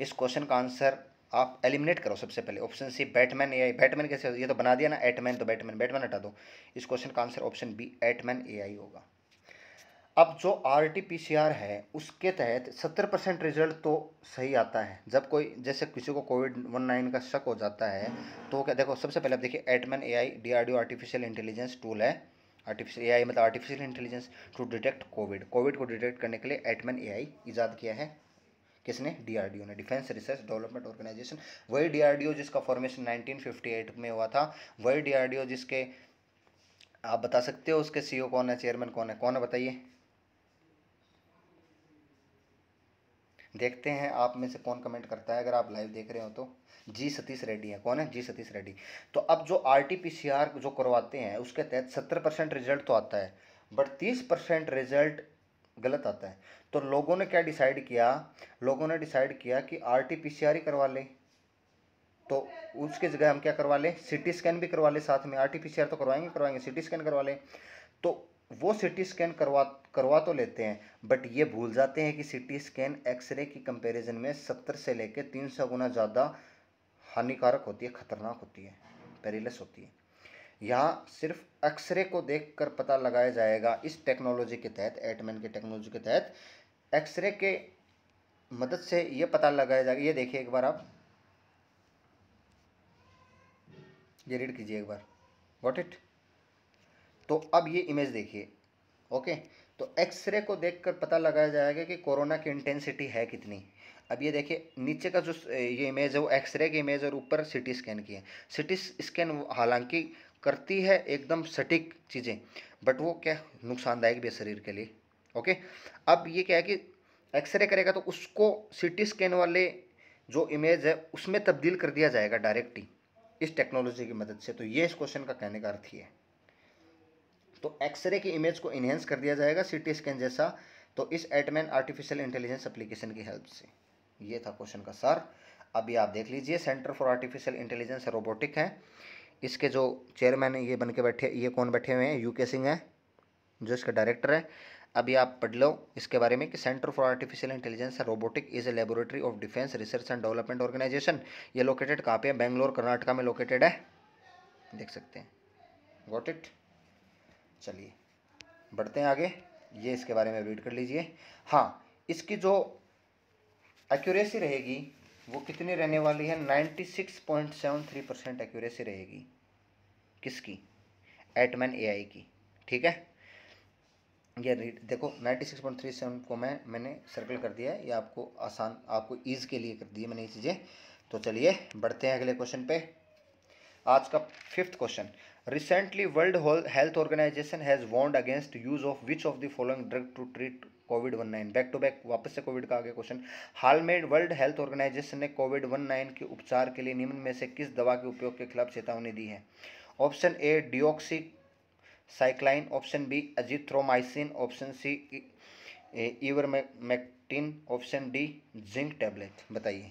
इस क्वेश्चन का आंसर आप एलिमिनेट करो सबसे पहले। Option C Batman AI, Batman कैसे, ये तो बना दिया ना एटमैन, तो बैटमैन हटा दो। इस क्वेश्चन का answer option B Atman AI होगा। अब जो RT-PCR है उसके तहत 70% रिजल्ट तो सही आता है। जब कोई जैसे किसी को COVID-19 का शक हो जाता है तो क्या, देखो सबसे पहले आप देखिए Atman AI DRDO artificial intelligence tool है। आर्टिफिशियल AI मतलब artificial intelligence to detect COVID को डिटेक्ट करने के लिए एटमैन AI इजाद किया है। किसने? DRDO ने, डिफेंस रिसर्च डेवलपमेंट ऑर्गेनाइजेशन। वही DRDO जिसका फॉर्मेशन 1958 में हुआ था, वही DRDO जिसके, आप बता सकते हो उसके CEO कौन है, चेयरमैन कौन है बताइए। देखते हैं आप में से कौन कमेंट करता है, अगर आप लाइव देख रहे हो तो। जी सतीश रेड्डी है। कौन है? जी सतीश रेड्डी। तो अब जो RT-PCR जो करवाते हैं उसके तहत 70% रिजल्ट तो आता है, बट 30% रिजल्ट गलत आता है। तो लोगों ने क्या डिसाइड किया, लोगों ने डिसाइड किया कि RT-PCR ही करवा ले। तो उसके जगह हम क्या करवा लें, CT स्कैन भी करवा ले साथ में। RT-PCR तो करवाएंगे, CT स्कैन करवा लें। तो वो CT स्कैन करवा तो लेते हैं, बट ये भूल जाते हैं कि CT स्कैन एक्सरे की कंपैरिजन में 70 से लेकर 300 गुना ज़्यादा हानिकारक होती है, खतरनाक होती है, पेरिलस होती है। यहाँ सिर्फ एक्सरे को देखकर पता लगाया जाएगा इस टेक्नोलॉजी के तहत, एटमैन की टेक्नोलॉजी के तहत एक्सरे के मदद से ये पता लगाया जाएगा। ये देखिए एक बार आप ये रीड कीजिए एक बार। Got it? तो अब ये इमेज देखिए। ओके, तो एक्सरे को देखकर पता लगाया जाएगा कि कोरोना की इंटेंसिटी है कितनी। अब ये देखिए नीचे का जो ये इमेज है वो एक्सरे की इमेज और ऊपर CT स्कैन की है। CT स्कैन हालांकि करती है एकदम सटीक चीज़ें, बट वो क्या नुकसानदायक भी है शरीर के लिए। ओके, अब ये क्या है कि एक्सरे करेगा तो उसको CT स्कैन वाले जो इमेज है उसमें तब्दील कर दिया जाएगा डायरेक्ट ही इस टेक्नोलॉजी की मदद से। तो ये इस क्वेश्चन का कहने का अर्थ ही है। तो एक्सरे की इमेज को इन्हेंस कर दिया जाएगा सीटी स्कैन जैसा, तो इस एटमैन आर्टिफिशियल इंटेलिजेंस एप्लीकेशन की हेल्प से। ये था क्वेश्चन का सार। अभी आप देख लीजिए, centre for artificial intelligence robotic है, इसके जो चेयरमैन है ये बन के बैठे, ये कौन बैठे हुए हैं, यूके सिंह है जो इसका डायरेक्टर है। अभी आप पढ़ लो इसके बारे में कि centre for artificial intelligence robotic is a laboratory of defence research and development organisation. ये लोकेटेड कहाँ पे है, बेंगलोर कर्नाटका में लोकेटेड है, देख सकते हैं। Got it. चलिए बढ़ते हैं आगे, ये इसके बारे में रीड कर लीजिए। हाँ, इसकी जो एक्यूरेसी रहेगी वो कितनी रहने वाली है, 96.73% एक्यूरेसी रहेगी। किसकी, एटमैन एआई की। ठीक है, ये देखो 96.37 को मैंने सर्कल कर दिया है, ये आपको आसान, आपको ईज के लिए कर दी है मैंने ये चीज़ें। तो चलिए बढ़ते हैं अगले क्वेश्चन पे। आज का 5th question, recently World health Organization has warned against use of which of the following drug to treat कोविड-19। बैक टू बैक वापस से कोविड का आगे क्वेश्चन। हाल में वर्ल्ड हेल्थ ऑर्गेनाइजेशन ने कोविड-19 के उपचार के लिए निम्न में से किस दवा के उपयोग के खिलाफ चेतावनी दी है। Option A doxycycline, option B azithromycin, option C ivermectin, option D zinc tablet. बताइए।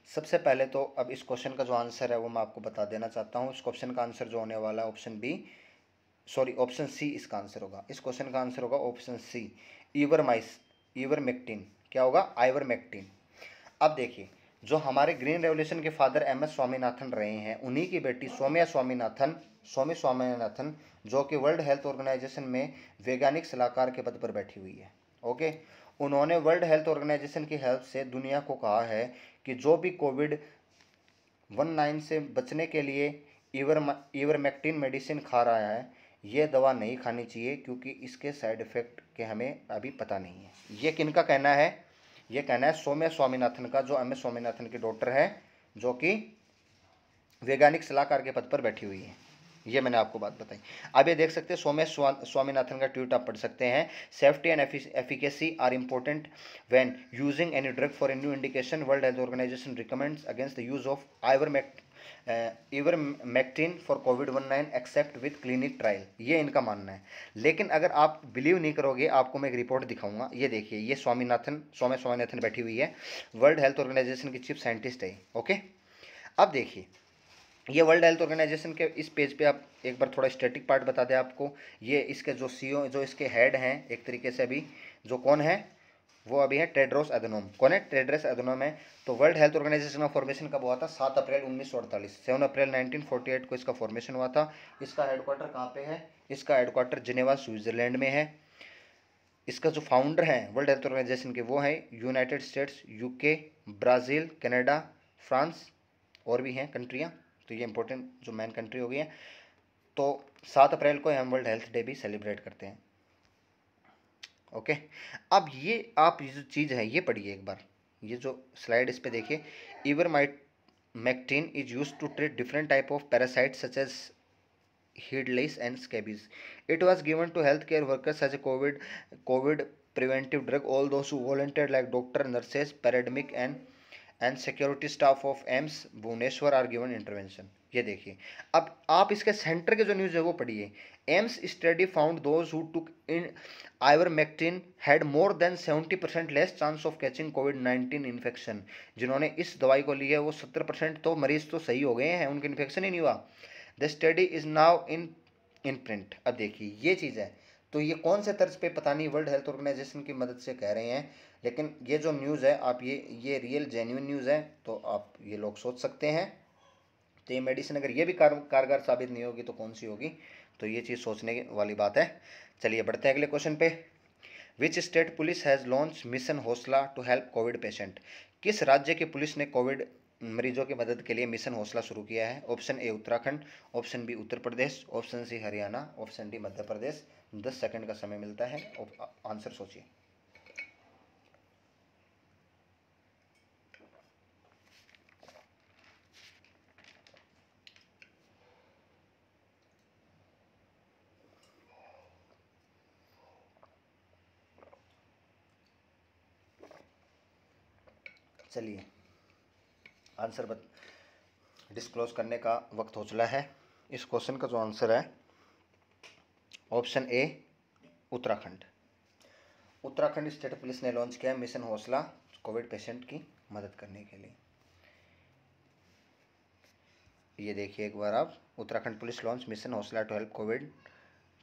सबसे पहले तो अब इस क्वेश्चन का जो आंसर है वो मैं आपको बता देना चाहता हूँ। इस क्वेश्चन का आंसर जो होने वाला है option B, sorry option C इसका आंसर होगा। इस क्वेश्चन का आंसर होगा ऑप्शन सी, इवरमेक्टिन। क्या होगा, आइवरमेक्टिन। अब देखिए, जो हमारे ग्रीन रेवोल्यूशन के फादर एम एस स्वामीनाथन रहे हैं, उन्हीं की बेटी स्वामी स्वामीनाथन जो कि वर्ल्ड हेल्थ ऑर्गेनाइजेशन में वैज्ञानिक सलाहकार के पद पर बैठी हुई है। ओके, उन्होंने वर्ल्ड हेल्थ ऑर्गेनाइजेशन की हेल्प से दुनिया को कहा है कि जो भी कोविड-19 से बचने के लिए इवरमेक्टिन मेडिसिन खा रहा है, ये दवा नहीं खानी चाहिए क्योंकि इसके साइड इफ़ेक्ट के हमें अभी पता नहीं है। ये किनका कहना है, ये कहना है सौम्या स्वामीनाथन का, जो एम एस स्वामीनाथन की डॉटर है, जो कि वैज्ञानिक सलाहकार के पद पर बैठी हुई है। ये मैंने आपको बात बताई। अब ये देख सकते हैं सौम्या स्वामीनाथन का ट्वीट आप पढ़ सकते हैं। Safety and efficacy are important when using any drug for a new indication. World health organisation recommends against the use of ivermectin for कोविड-19 एक्सेप्ट विद क्लिनिक ट्रायल। ये इनका मानना है। लेकिन अगर आप बिलीव नहीं करोगे, आपको मैं एक रिपोर्ट दिखाऊंगा। ये देखिए, ये सौम्या स्वामीनाथन बैठी हुई है, वर्ल्ड हेल्थ ऑर्गेनाइजेशन की चीफ साइंटिस्ट है। ओके, अब देखिए, ये वर्ल्ड हेल्थ ऑर्गेनाइजेशन के इस पेज पे आप एक बार थोड़ा स्टैटिक पार्ट बता दें आपको। ये इसके जो सीईओ, जो इसके हेड हैं एक तरीके से, अभी जो कौन है वो अभी है टेड्रोस एधनोम। कौन है, टेड्रोस एधनोम है। तो वर्ल्ड हेल्थ ऑर्गेनाइजेशन का फॉर्मेशन कब हुआ था, 7 अप्रैल 1948, 7 अप्रैल 1948 को इसका फॉर्मेशन हुआ था। इसका हेडक्वार्टर कहाँ पे है, इसका हेडक्वार्टर जिनेवा स्विट्जरलैंड में है। इसका जो फाउंडर है वर्ल्ड हेल्थ ऑर्गेनाइजेशन के, वो है United states, UK, Brazil, Canada, France, और भी हैं कंट्रियाँ। तो ये इंपॉर्टेंट जो मेन कंट्री हो गई है। तो 7 अप्रैल को हम वर्ल्ड हेल्थ डे भी सेलिब्रेट करते हैं। ओके, अब ये आप ये जो चीज़ है ये पढ़िए एक बार, ये जो स्लाइड इस पे देखिए। Ivermectin is use to treat different type of parasite such as heat lice and scabies. It was given to healthcare workers as a COVID preventive drug. All those who volunteered like doctor, nurses, paramedic and security staff of AIIMS Bhubaneswar are given intervention. ये देखिए, अब आप इसके centre के जो news है वो पढ़िए। AIIMS study found those who took in ivermectin had more than 70% less chance of catching covid infection. जिन्होंने इस दवाई को लिया है वो 70% तो मरीज तो सही हो गए हैं, उनके इन्फेक्शन ही नहीं हुआ। The study is now in print. अब देखिए ये चीज़ है, तो ये कौन से तर्ज पे पता नहीं वर्ल्ड हेल्थ ऑर्गेनाइजेशन की मदद से कह रहे हैं, लेकिन ये जो न्यूज़ है आप ये रियल जेन्युइन न्यूज़ है, तो आप ये लोग सोच सकते हैं। तो ये मेडिसिन अगर ये भी कारगर साबित नहीं होगी तो कौन सी होगी, तो ये चीज़ सोचने वाली बात है। चलिए बढ़ते हैं अगले क्वेश्चन पे। Which state police has launch mission हौसला टू हेल्प कोविड पेशेंट। किस राज्य की पुलिस ने कोविड मरीजों की मदद के लिए मिशन हौसला शुरू किया है। Option A Uttarakhand, option B Uttar Pradesh, option C Haryana, option D Madhya Pradesh. 10 second का समय मिलता है, आंसर सोचिए। चलिए आंसर डिस्क्लोज करने का वक्त हो चला है। इस क्वेश्चन का जो आंसर है option A Uttarakhand. Uttarakhand state police ने लॉन्च किया मिशन हौसला कोविड पेशेंट की मदद करने के लिए। ये देखिए एक बार आप, उत्तराखंड पुलिस लॉन्च मिशन हौसला टू हेल्प कोविड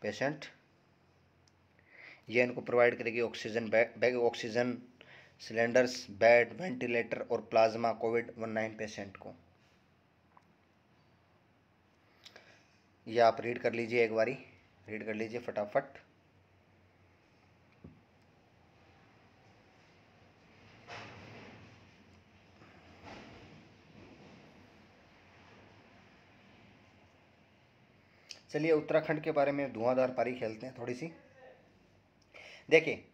पेशेंट। ये इनको प्रोवाइड करेगी oxygen bag, oxygen cylinders, bed, ventilator और प्लाज्मा कोविड-19 पेशेंट को। ये आप रीड कर लीजिए, एक बारी रीड कर लीजिए फटाफट। चलिए उत्तराखंड के बारे में धुआंधार पारी खेलते हैं थोड़ी सी। देखिए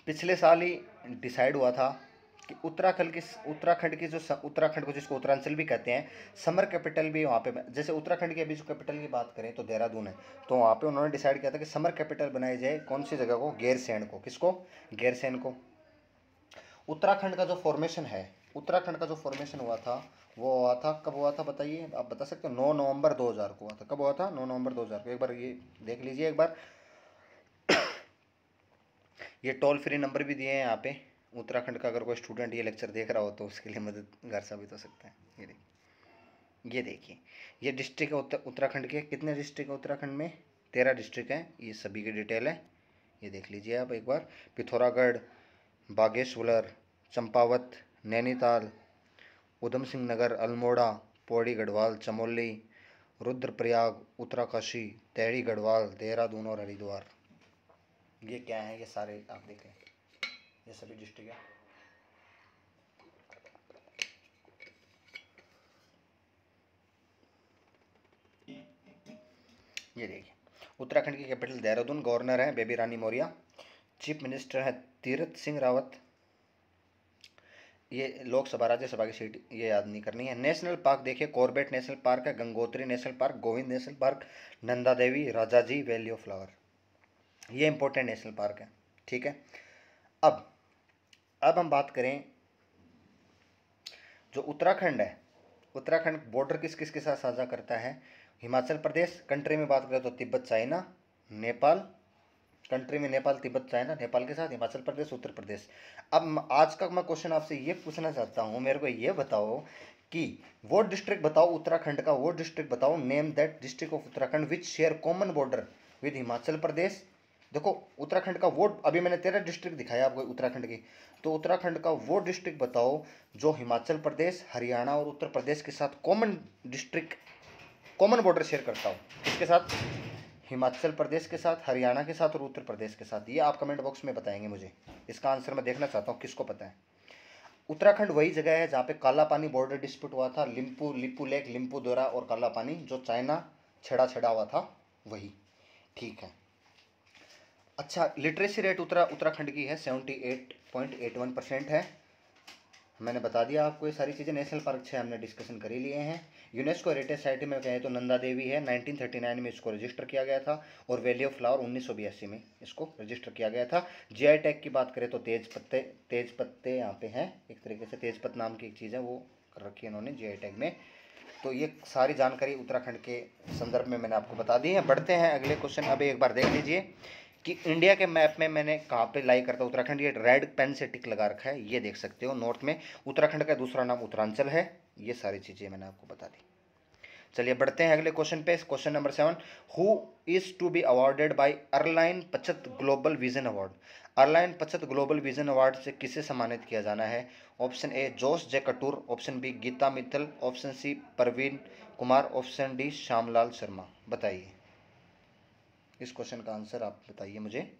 पिछले साल ही डिसाइड हुआ था कि उत्तराखंड की जो उत्तराखंड को जिसको उत्तरांचल भी कहते हैं, समर कैपिटल भी वहाँ पे, जैसे उत्तराखंड की अभी जो कैपिटल की बात करें तो देहरादून है, तो वहाँ पे उन्होंने डिसाइड किया था कि समर कैपिटल बनाई जाए कौन सी जगह को, गैरसैंण को। किसको? गैरसैंण को। उत्तराखंड का जो फॉर्मेशन है, उत्तराखंड का जो फॉर्मेशन हुआ था वो हुआ था, कब हुआ था बताइए, आप बता सकते हो? 9 नवंबर 2000 को हुआ था। कब हुआ था? 9 नवंबर 2000 को। एक बार ये देख लीजिए एक बार। ये टोल फ्री नंबर भी दिए हैं यहाँ पे। उत्तराखंड का अगर कोई स्टूडेंट ये लेक्चर देख रहा हो तो उसके लिए मददगार साबित हो सकता है। ये देखिए ये डिस्ट्रिक्ट है उत्तराखंड के। कितने डिस्ट्रिक्ट है उत्तराखंड में? 13 डिस्ट्रिक्ट हैं। ये सभी की डिटेल है, ये देख लीजिए आप एक बार। पिथौरागढ़, बागेश्वर, चंपावत, नैनीताल, उधम सिंह नगर, अल्मोड़ा, पौड़ी गढ़वाल, चमोली, रुद्रप्रयाग, उत्तरकाशी, टेहरी गढ़वाल, देहरादून और हरिद्वार। ये क्या है? ये सारे आप देखें, ये सभी डिस्ट्रिक्ट है। ये देखिए उत्तराखंड की कैपिटल देहरादून, गवर्नर है बेबी रानी मौर्य, चीफ मिनिस्टर है तीरथ सिंह रावत। ये लोकसभा राज्यसभा की सीट ये याद नहीं करनी है। नेशनल पार्क देखिए, कॉर्बेट नेशनल पार्क है, Gangotri national park, Govind national park, Nanda Devi, Rajaji, valley of flower. ये इंपॉर्टेंट नेशनल पार्क है, ठीक है। अब हम बात करें जो उत्तराखंड है, उत्तराखंड बॉर्डर किस किस के साथ साझा करता है? हिमाचल प्रदेश, कंट्री में बात करें तो तिब्बत, चाइना, नेपाल, कंट्री में नेपाल, तिब्बत, चाइना, नेपाल के साथ हिमाचल प्रदेश, उत्तर प्रदेश। अब आज का मैं क्वेश्चन आपसे ये पूछना चाहता हूँ, मेरे को ये बताओ कि वो डिस्ट्रिक्ट बताओ उत्तराखंड का, वो डिस्ट्रिक्ट बताओ, name that district of Uttarakhand which share common border with Himachal Pradesh. देखो उत्तराखंड का वो, अभी मैंने 13 डिस्ट्रिक्ट दिखाया आपको उत्तराखंड की, तो उत्तराखंड का वो डिस्ट्रिक्ट बताओ जो हिमाचल प्रदेश, हरियाणा और उत्तर प्रदेश के साथ common district, common border share करता हो। किसके साथ? हिमाचल प्रदेश के साथ, हरियाणा के साथ और उत्तर प्रदेश के साथ। ये आप कमेंट बॉक्स में बताएंगे मुझे, इसका आंसर मैं देखना चाहता हूँ किसको पता है। उत्तराखंड वही जगह है जहाँ पे काला पानी बॉर्डर डिस्प्यूट हुआ था, लिपू लेक, लिम्पू दौरा और काला पानी, जो चाइना छेड़ा हुआ था वही, ठीक है। अच्छा, लिटरेसी रेट उत्तराखंड की है 78.81% है। मैंने बता दिया आपको ये सारी चीज़ें। नेशनल पार्क 6 हमने डिस्कशन कर ही लिए हैं। यूनेस्को हेरिटेज साइट में कहें तो नंदा देवी है, 1939 में इसको रजिस्टर किया गया था, और वैली ऑफ फ्लावर 1982 में इसको रजिस्टर किया गया था। जीआई टैग की बात करें तो तेज पत्ते यहाँ पे हैं, एक तरीके से तेजपत नाम की एक चीज़ है, वो कर रखी है इन्होंने जीआई टैग में। तो ये सारी जानकारी उत्तराखंड के संदर्भ में मैंने आपको बता दी है। बढ़ते हैं अगले क्वेश्चन। अब एक बार देख लीजिए कि इंडिया के मैप में मैंने कहाँ पे लाई करता हूँ उत्तराखंड, ये रेड पेन से टिक लगा रखा है, ये देख सकते हो। नॉर्थ में उत्तराखंड का दूसरा नाम उत्तरांचल है। ये सारी चीज़ें मैंने आपको बता दी। चलिए बढ़ते हैं अगले क्वेश्चन पे। Question number 7, who is to be awarded by Arline Pacht global vision award. अर्लाइन Pacht global vision award से किसे सम्मानित किया जाना है? Option A Jose J Kattoor, option B Gita Mittal, option C Parveen Kumar, option D Shyamlal Sharma. बताइए इस क्वेश्चन का आंसर आप बताइए मुझे।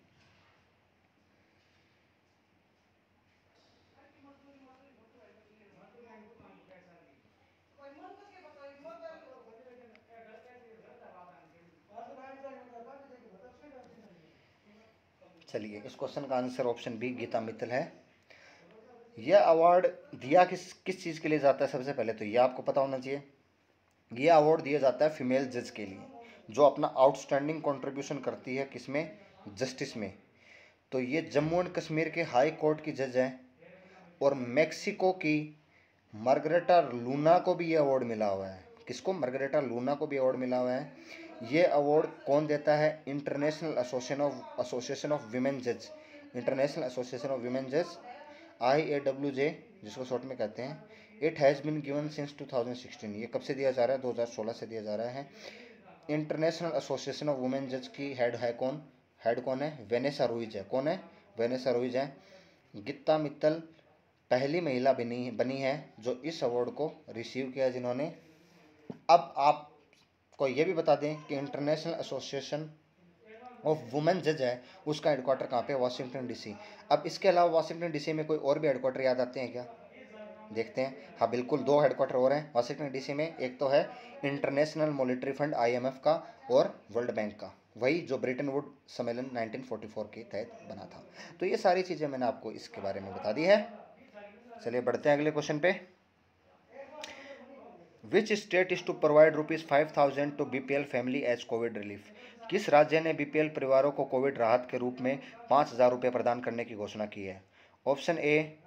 चलिए इस क्वेश्चन का answer option B Gita Mittal है। यह अवार्ड दिया किस चीज़ के लिए जाता है? सबसे पहले तो ये आपको पता होना चाहिए, यह अवार्ड दिया जाता है फीमेल जज के लिए, जो अपना आउटस्टैंडिंग कंट्रीब्यूशन करती है किसमें? जस्टिस में। तो ये जम्मू एंड कश्मीर के हाई कोर्ट की जज हैं, और मेक्सिको की मार्गरेटा लूना को भी ये अवार्ड मिला हुआ है। किसको? मार्गरेटा लूना को भी अवार्ड मिला हुआ है। ये अवार्ड कौन देता है? इंटरनेशनल एसोसिएशन ऑफ वीमेन जज, इंटरनेशनल एसोसिएशन ऑफ वीमेन जज, IAWJ जिसको शॉर्ट में कहते हैं। It has been given since 2016। ये कब से दिया जा रहा है? 2016 से दिया जा रहा है। इंटरनेशनल एसोसिएशन ऑफ वुमेन जज की हेड है कौन? हेड कौन है? वेनेसा रुइज है। कौन है? वेनेसा रुइज है। गीता मित्तल पहली महिला बनी है जो इस अवार्ड को रिसीव किया जिन्होंने। अब आपको ये भी बता दें कि इंटरनेशनल एसोसिएशन ऑफ वुमेन जज है, उसका हेडक्वार्टर कहाँ पे? Washington DC। अब इसके अलावा वाशिंगटन DC में कोई और भी हेडक्वार्टर याद आते हैं क्या? देखते हैं। हाँ बिल्कुल, 2 हेडक्वार्टर और हैं वाशिंगटन DC में। एक तो है इंटरनेशनल मॉनेटरी फंड IMF का, और वर्ल्ड बैंक का, वही जो ब्रिटेन वुड सम्मेलन 1944 के तहत बना था। तो ये सारी चीज़ें मैंने आपको इसके बारे में बता दी है। चलिए बढ़ते हैं अगले क्वेश्चन पे। Which state is to provide ₹5,000 to BPL family as covid relief? किस राज्य ने BPL परिवारों को कोविड राहत के रूप में 5,000 रुपये प्रदान करने की घोषणा की है? Option A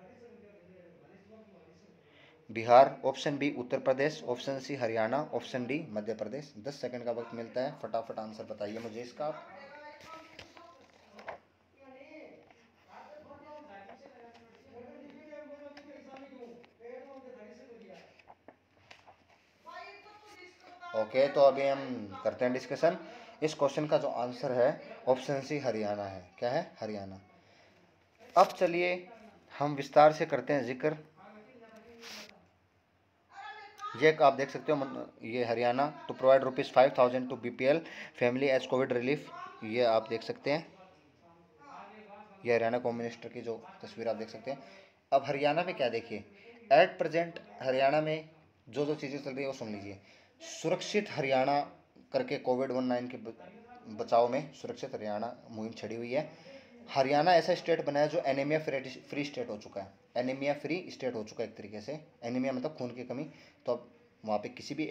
Bihar, option B Uttar Pradesh, option C Haryana, option D Madhya Pradesh. 10 second का वक्त मिलता है, फटाफट आंसर बताइए मुझे इसका। ओके, तो अभी हम करते हैं डिस्कशन। इस क्वेश्चन का जो आंसर है ऑप्शन सी हरियाणा है। क्या है? हरियाणा। अब चलिए हम विस्तार से करते हैं जिक्र। ये आप देख सकते हो, ये Haryana to provide ₹5,000 to BPL family as covid relief, ये आप देख सकते हैं। ये हरियाणा होम मिनिस्टर की जो तस्वीर आप देख सकते हैं। अब हरियाणा में क्या देखिए, एट प्रेजेंट हरियाणा में जो जो चीज़ें चल रही है वो सुन लीजिए। सुरक्षित हरियाणा करके कोविड-19 के बचाव में सुरक्षित हरियाणा मुहिम छड़ी हुई है। हरियाणा ऐसा स्टेट बना है जो एनीमिया फ्री स्टेट हो चुका है। एनीमिया फ्री स्टेट हो चुका है एक तरीके से। एनीमिया मतलब खून की कमी, तो अब वहाँ पे किसी भी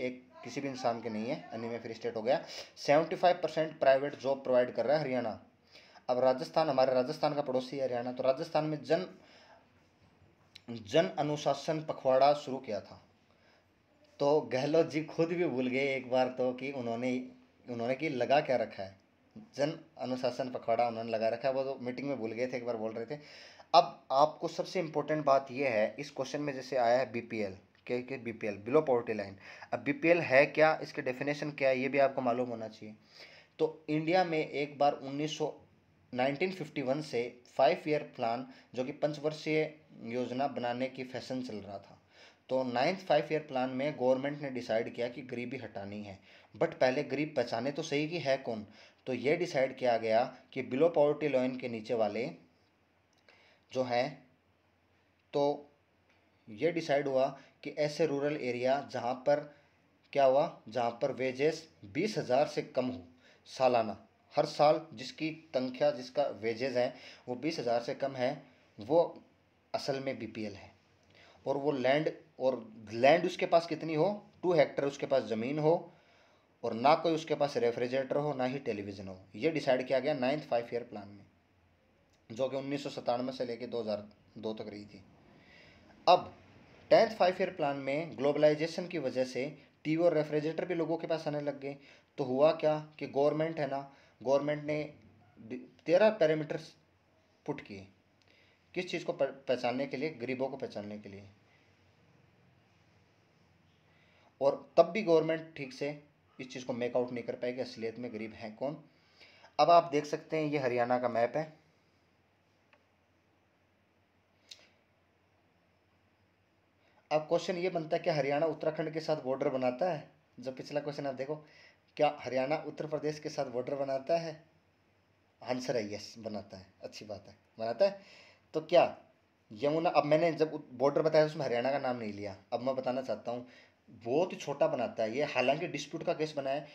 इंसान के नहीं है, एनीमिया फ्री स्टेट हो गया। 75% प्राइवेट जॉब प्रोवाइड कर रहा है हरियाणा। अब राजस्थान, हमारे राजस्थान का पड़ोसी है हरियाणा, तो राजस्थान में जन अनुशासन पखवाड़ा शुरू किया था। तो गहलोत जी खुद भी भूल गए एक बार तो कि उन्होंने कि लगा क्या रखा है। जन अनुशासन पखवाड़ा उन्होंने लगा रखा है, वो तो मीटिंग में भूल गए थे, एक बार बोल रहे थे। अब आपको सबसे इंपॉर्टेंट बात यह है इस क्वेश्चन में, जैसे आया है BPL के BPL बिलो पॉवर्टी लाइन। अब BPL है क्या, इसके डेफिनेशन क्या है, ये भी आपको मालूम होना चाहिए। तो इंडिया में एक बार 1951 से 5 ईयर प्लान, जो कि पंचवर्षीय योजना बनाने की फैशन चल रहा था। तो 9th 5 ईयर प्लान में गवर्नमेंट ने डिसाइड किया कि गरीबी हटानी है, बट पहले गरीब पहचाने तो सही कि है कौन। तो ये डिसाइड किया गया कि बिलो पॉवर्टी लाइन के नीचे वाले जो हैं, तो ये डिसाइड हुआ कि ऐसे रूरल एरिया जहाँ पर क्या हुआ, जहाँ पर वेजेस 20,000 से कम हो सालाना, हर साल जिसकी संख्या, जिसका वेजेस है वो 20,000 से कम है, वो असल में BPL है। और वो लैंड उसके पास कितनी हो, 2 हेक्टर उसके पास ज़मीन हो, और ना कोई उसके पास रेफ्रिजरेटर हो, ना ही टेलीविज़न हो। ये डिसाइड किया गया 9th 5 ईयर प्लान में, जो कि 1997 से लेकर 2002 तक रही थी। अब 10th 5 ईयर प्लान में ग्लोबलाइजेशन की वजह से टीवी और रेफ्रिजरेटर भी लोगों के पास आने लग गए। तो हुआ क्या कि गवर्नमेंट है ना, गवर्नमेंट ने 13 पैरामीटर्स पुट किए। किस चीज़ को पहचानने के लिए? गरीबों को पहचानने के लिए। और तब भी गवर्नमेंट ठीक से इस चीज़ को मेक आउट नहीं कर पाएगी असलियत में गरीब हैं कौन। अब आप देख सकते हैं ये हरियाणा का मैप है। अब क्वेश्चन ये बनता है, क्या हरियाणा उत्तराखंड के साथ बॉर्डर बनाता है? जो पिछला क्वेश्चन आप देखो, क्या हरियाणा उत्तर प्रदेश के साथ बॉर्डर बनाता है? आंसर है यस, बनाता है। अच्छी बात है, बनाता है। तो क्या यमुना, अब मैंने जब बॉर्डर बताया उसमें हरियाणा का नाम नहीं लिया, अब मैं बताना चाहता हूँ बहुत ही छोटा बनाता है ये। हालांकि डिस्प्यूट का केस बना है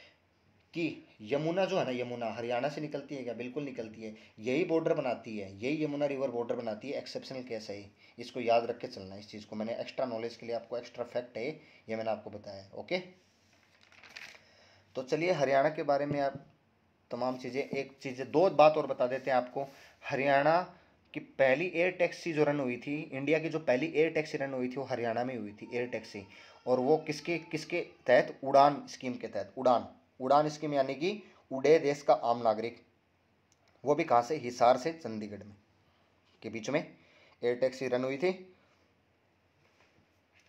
कि यमुना जो है ना, यमुना हरियाणा से निकलती है क्या? बिल्कुल निकलती है, यही बॉर्डर बनाती है, यही यमुना रिवर बॉर्डर बनाती है। एक्सेप्शनल केस है ये, इसको याद रख के चलना है। इस चीज़ को मैंने एक्स्ट्रा नॉलेज के लिए, आपको एक्स्ट्रा फैक्ट है ये मैंने आपको बताया है। ओके, तो चलिए हरियाणा के बारे में आप तमाम चीज़ें, एक चीज़ें, दो बात और बता देते हैं आपको। हरियाणा कि पहली एयर टैक्सी जो रन हुई थी, इंडिया की जो पहली एयर टैक्सी रन हुई थी वो हरियाणा में हुई थी, एयर टैक्सी। और वो किसके किसके तहत? उड़ान स्कीम के तहत। उड़ान उड़ान स्कीम यानी कि उड़े देश का आम नागरिक। वो भी कहाँ से? हिसार से चंडीगढ़ में के बीच में एयर टैक्सी रन हुई थी,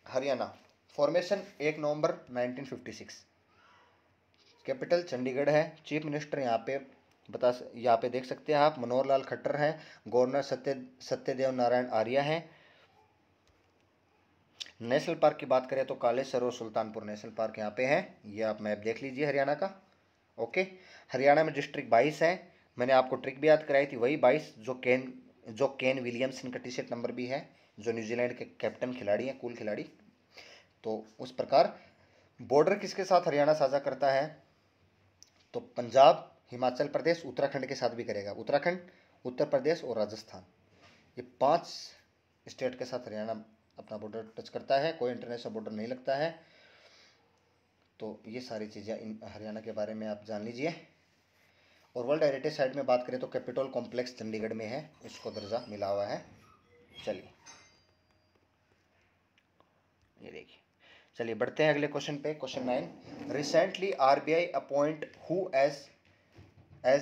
हरियाणा। फॉर्मेशन 1 नवंबर 1956। कैपिटल चंडीगढ़ है। चीफ मिनिस्टर यहाँ पे देख सकते हैं आप, मनोहर लाल खट्टर हैं। गवर्नर सत्यदेव नारायण आर्य हैं। नेशनल पार्क की बात करें तो कालेसर और सुल्तानपुर नेशनल पार्क यहाँ पे हैं। ये आप मैप देख लीजिए हरियाणा का। ओके, हरियाणा में डिस्ट्रिक्ट 22 है। मैंने आपको ट्रिक भी याद कराई थी, वही 22 जो केन विलियमसन का टी-शर्ट नंबर भी है, जो न्यूजीलैंड के कैप्टन खिलाड़ी हैं, कूल खिलाड़ी। तो उस प्रकार बॉर्डर किसके साथ हरियाणा साझा करता है? तो पंजाब, हिमाचल प्रदेश, उत्तराखंड के साथ भी करेगा। उत्तराखंड, उत्तर प्रदेश और राजस्थान, ये 5 स्टेट के साथ हरियाणा अपना बॉर्डर टच करता है। कोई इंटरनेशनल बॉर्डर नहीं लगता है। तो ये सारी चीज़ें हरियाणा के बारे में आप जान लीजिए। और वर्ल्ड हेरिटेज साइट में बात करें तो कैपिटल कॉम्प्लेक्स चंडीगढ़ में है, इसको दर्जा मिला हुआ है। चलिए, ये देखिए, चलिए बढ़ते हैं अगले क्वेश्चन पे। Question 9, recently RBI appoint who as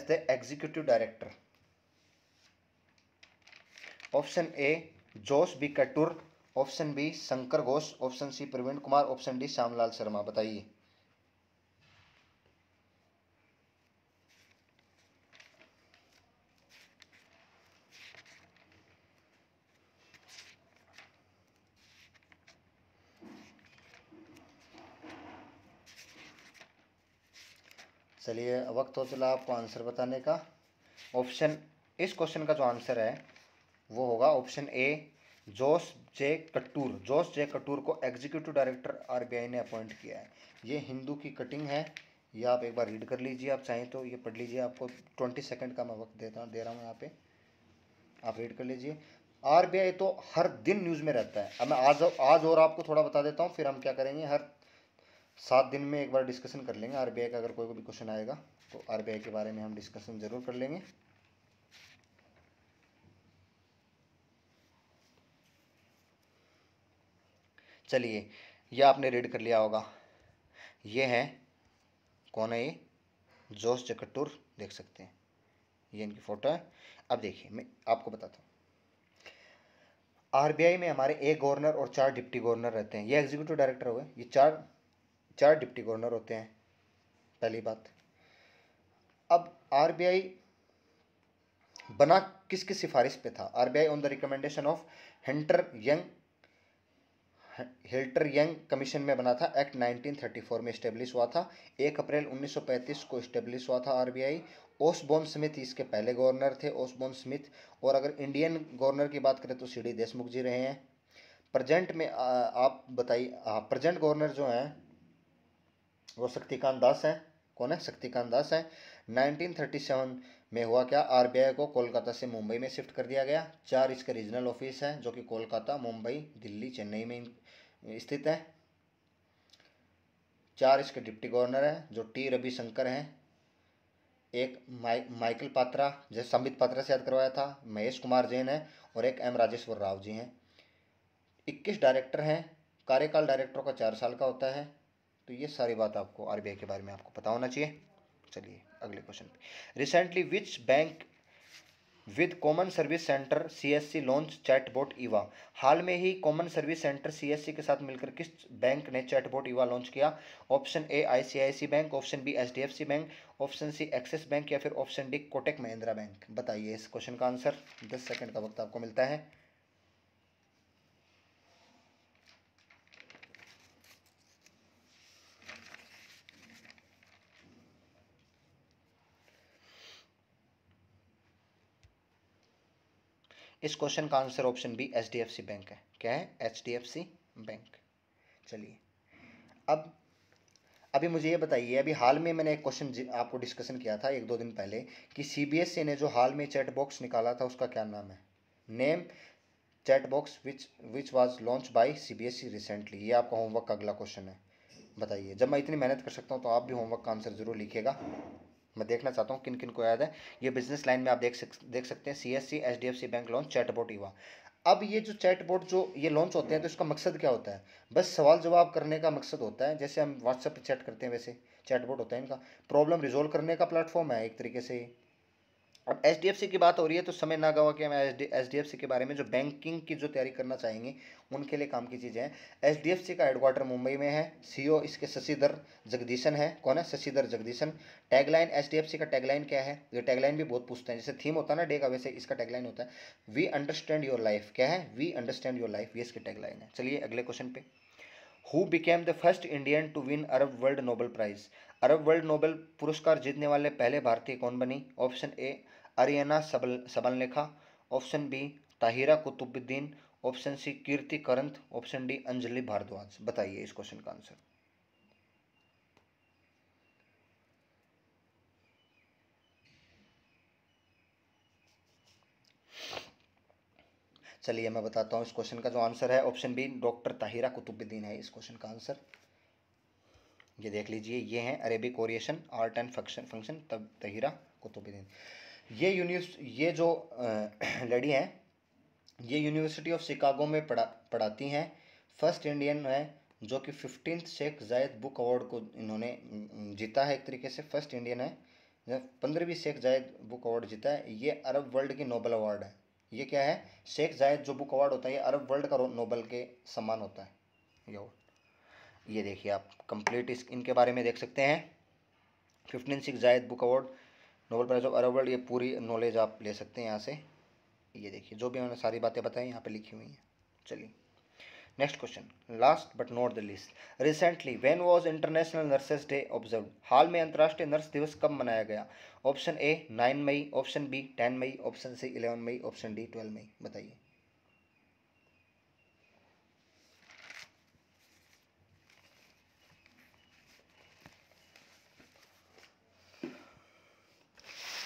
the executive director? Option A Jose B Kattoor, option B Shankar Ghosh, option C Praveen Kumar, option D Shyamlal Sharma. बताइए। चलिए, वक्त हो चला आपको आंसर बताने का। ऑप्शन, इस क्वेश्चन का जो आंसर है वो होगा option A Jose J Kattur. जोश जे कटूर को एग्जीक्यूटिव डायरेक्टर आरबीआई ने अपॉइंट किया है। ये हिंदू की कटिंग है, ये आप एक बार रीड कर लीजिए, आप चाहें तो ये पढ़ लीजिए। आपको 20 सेकंड का मैं वक्त दे रहा हूँ यहाँ पे, आप रीड कर लीजिए। आरबीआई तो हर दिन न्यूज़ में रहता है। अब मैं आज और आपको थोड़ा बता देता हूँ, फिर हम क्या करेंगे, हर 7 दिन में एक बार डिस्कशन कर लेंगे आरबीआई का। अगर कोई भी क्वेश्चन आएगा तो आरबीआई के बारे में हम डिस्कशन जरूर कर लेंगे। चलिए, ये आपने रीड कर लिया होगा। ये है, कौन है ये? जोश जकटूर, देख सकते हैं, ये इनकी फोटो है। अब देखिए, मैं आपको बताता हूँ। आरबीआई में हमारे एक गवर्नर और 4 डिप्टी गवर्नर रहते हैं। ये एग्जीक्यूटिव डायरेक्टर हुए, ये चार डिप्टी गवर्नर होते हैं, पहली बात। अब आरबीआई बना किसकी सिफारिश पे था? RBI on the recommendation of Hilton Young Commission में बना था। एक्ट 1934 में इस्टेब्लिश हुआ था। 1 अप्रैल 1935 को इस्टेब्लिश हुआ था आरबीआई। ओसबोर्न स्मिथ इसके पहले गवर्नर थे, ओसबोर्न स्मिथ। और अगर इंडियन गवर्नर की बात करें तो सीडी देशमुख जी रहे हैं। प्रेजेंट में आप बताइए, प्रेजेंट गवर्नर जो हैं वो शक्तिकांत दास हैं। कौन है? शक्तिकांत दास हैं। 1937 में हुआ क्या, आरबीआई को कोलकाता से मुंबई में शिफ्ट कर दिया गया। 4 इसके रीजनल ऑफिस हैं, जो कि कोलकाता, मुंबई, दिल्ली, चेन्नई में स्थित है। 4 इसके डिप्टी गवर्नर हैं, जो टी रविशंकर हैं। एक माइकल पात्रा, जैसे संबित पात्रा से याद करवाया था, महेश कुमार जैन है, और एक एम राजेश्वर राव जी हैं। 21 डायरेक्टर हैं। कार्यकाल डायरेक्टरों का 4 साल का होता है। तो ये सारी बात आपको आरबीआई के बारे में आपको पता होना चाहिए। चलिए अगले क्वेश्चन पे। Recently which bank with common service centre CSC launch chatbot Eva? हाल में ही कॉमन सर्विस सेंटर सीएससी के साथ मिलकर किस बैंक ने चैटबॉट ईवा लॉन्च किया? Option A ICICI bank, option B HDFC bank, option C Axis bank, या फिर option D Kotak Mahindra bank. बताइए इस क्वेश्चन का आंसर। 10 सेकंड का वक्त आपको मिलता है। इस क्वेश्चन का answer option B HDFC bank है। क्या है? HDFC bank. चलिए, अब अभी मुझे ये बताइए, अभी हाल में मैंने एक क्वेश्चन आपको डिस्कशन किया था 1-2 दिन पहले, कि सीबीएसई ने जो हाल में चैट बॉक्स निकाला था उसका क्या नाम है? Name chat box which was launch by CBSE recently. ये आपका होमवर्क का अगला क्वेश्चन है। बताइए, जब मैं इतनी मेहनत कर सकता हूँ तो आप भी होमवर्क का आंसर जरूर लिखिएगा। मैं देखना चाहता हूँ किन किन को याद है। ये बिजनेस लाइन में आप देख सकते हैं, CSC HDFC bank launch chatbot Eva. अब ये जो चैटबॉट जो ये लॉन्च होते हैं तो इसका मकसद क्या होता है? बस सवाल जवाब करने का मकसद होता है, जैसे हम व्हाट्सएप पे चैट करते हैं वैसे चैटबॉट होता है इनका। प्रॉब्लम रिजोल्व करने का प्लेटफॉर्म है एक तरीके से। अब HDFC की बात हो रही है तो समय ना गवा के मैं HDFC के बारे में, जो बैंकिंग की जो तैयारी करना चाहेंगे उनके लिए काम की चीज़ें हैं। HDFC का हेडक्वार्टर मुंबई में है। CEO इसके शशिधर जगदीशन है। कौन है? शशिधर जगदीशन। टैगलाइन HDFC का टैगलाइन क्या है? ये टैगलाइन भी बहुत पूछते हैं, जैसे थीम होता है ना डे का, वैसे इसका टैगलाइन होता है वी अंडरस्टैंड योर लाइफ। क्या है? वी अंडरस्टैंड योर लाइफ, ये इसकी टैगलाइन है। चलिए अगले क्वेश्चन पे। Who became the first Indian to win Arab world Nobel prize? Arab world Nobel पुरस्कार जीतने वाले पहले भारतीय कौन बनी? Option A Aryna Sabalenka, option B Tahira Qutbuddin, option C Kirti Karanth, option D Anjali Bhardwaj. बताइए इस क्वेश्चन का आंसर। चलिए मैं बताता हूँ इस क्वेश्चन का जो आंसर है, option B doctor Tahira Qutubuddin है इस क्वेश्चन का आंसर। ये देख लीजिए, ये हैं अरेबिक ओरिएशन आर्ट एंड फंक्शन तब ताहिरा कुतुबुद्दीन। ये जो लेडी हैं, ये यूनिवर्सिटी ऑफ शिकागो में पढ़ाती हैं। फर्स्ट इंडियन है जो कि 15th Sheikh Zayed book award को इन्होंने जीता है। एक तरीके से फर्स्ट इंडियन है 15वीं शेख जायद बुक अवार्ड जीता है। ये अरब वर्ल्ड की नोबेल अवार्ड है। ये क्या है? शेख जायद जो बुक अवार्ड होता है ये अरब वर्ल्ड का नोबेल के समान होता है ये अवार्ड। ये देखिए आप कंप्लीट इनके बारे में देख सकते हैं। 15 Sheikh Zayed book award, Nobel prize of Arab world, ये पूरी नॉलेज आप ले सकते हैं यहाँ से। ये देखिए जो भी मैंने सारी बातें बताई यहाँ पे लिखी हुई हैं। चलिए next question, last but not the least. Recently when was international nurses day observed? हाल में अंतर्राष्ट्रीय नर्स दिवस कब मनाया गया? ऑप्शन ए 9 मई, ऑप्शन बी 10 मई, ऑप्शन सी 11 मई, ऑप्शन डी 12 मई। बताइए।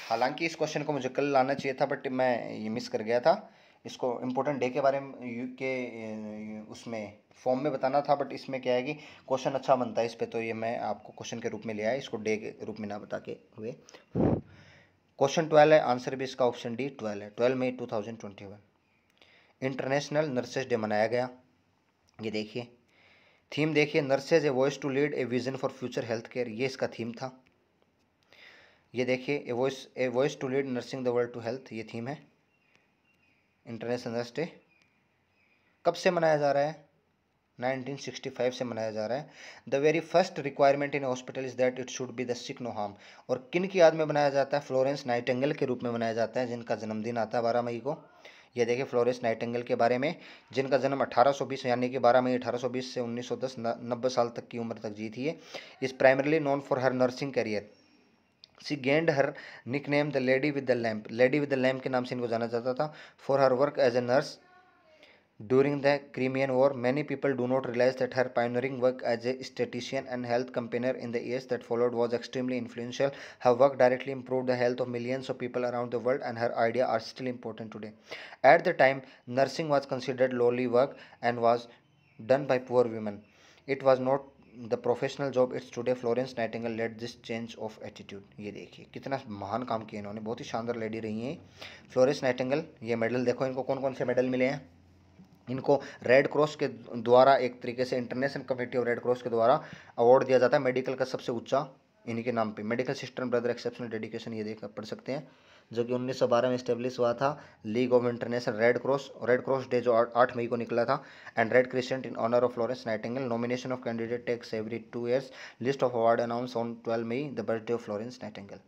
हालांकि इस क्वेश्चन को मुझे कल लाना चाहिए था बट मैं ये मिस कर गया था। इसको इम्पोर्टेंट डे के बारे में उसमें फॉर्म में बताना था, बट इसमें क्या है कि क्वेश्चन अच्छा बनता है इस पे, तो ये मैं आपको क्वेश्चन के रूप में ले आया, इसको डे के रूप में ना बता के हुए। क्वेश्चन 12 है, आंसर भी इसका ऑप्शन डी 12 है। 12 मई 2021 इंटरनेशनल नर्सेज डे मनाया गया। ये देखिए थीम देखिए, nurses a voice to lead a vision for future health care, ये इसका थीम था। ये देखिए a voice to lead nursing the world to health, ये थीम है। इंटरनेशनल नर्स डे कब से मनाया जा रहा है? 1965 से मनाया जा रहा है। The very first requirement in hospital is that it should be the sick no harm. और किन की याद में बनाया जाता है? फ्लोरेंस नाइटिंगेल के रूप में मनाया जाता है, जिनका जन्मदिन आता है 12 मई को। ये देखिए फ्लोरेंस नाइटिंगेल के बारे में, जिनका जन्म 1820 यानी कि 12 मई 1820 से 1910, 90 साल तक की उम्र तक जी थी। ये is primarily known for her nursing career. She gained her nickname the lady with the lamp, lady with the lamp के नाम से इनको जाना जाता था। For her work as a nurse during the Crimean War, many people do not realize that her pioneering work as a statistician and health campaigner in the years that followed was extremely influential. Her work directly improved the health of millions of people around the world, and her ideas are still important today. At the time, nursing was considered lowly work and was done by poor women. It was not the professional job it's today. Florence Nightingale led this change of attitude. ये देखिए कितना महान काम किया इन्होंने, बहुत ही शानदार lady रही हैं फ्लोरेंस नाइटिंगेल। ये मेडल देखो इनको कौन कौन से मेडल मिले हैं। इनको रेड क्रॉस के द्वारा, एक तरीके से international committee of red cross के द्वारा अवार्ड दिया जाता है, मेडिकल का सबसे ऊंचा इन्हीं के नाम पे, medical sister brother exceptional dedication, ये देख पढ़ सकते हैं, जो कि 1912 में इस्टेब्लिश हुआ था। League of international red cross day जो 8 मई को निकला था। And red crescent in honour of Florence Nightingale. Nomination of candidate takes every 2 years। List of award announce on 12 May, the birthday of Florence Nightingale.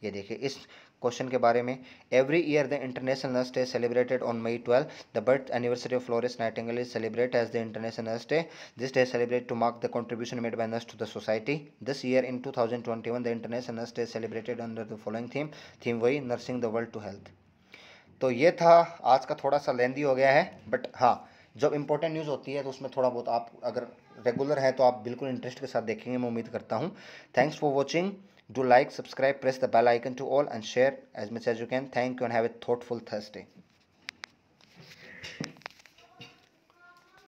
ये देखिए इस question के बारे में, every year the international nurse day celebrated on May 12। The birth anniversary of Florence Nightingale is celebrate as the international nurse day. This day celebrate to mark the contribution made by nurse to the society. This year in 2021 the international nurse day celebrated under the following theme वही, nursing the world to health. तो ये था आज का, थोड़ा सा लेंदी हो गया है, बट हाँ जब इंपॉर्टेंट न्यूज़ होती है तो उसमें थोड़ा बहुत आप अगर रेगुलर हैं तो आप बिल्कुल इंटरेस्ट के साथ देखेंगे, मैं उम्मीद करता हूँ। Thanks for watching. Do like, subscribe, press the bell icon to all and share as much as you can. Thank you and have a thoughtful Thursday.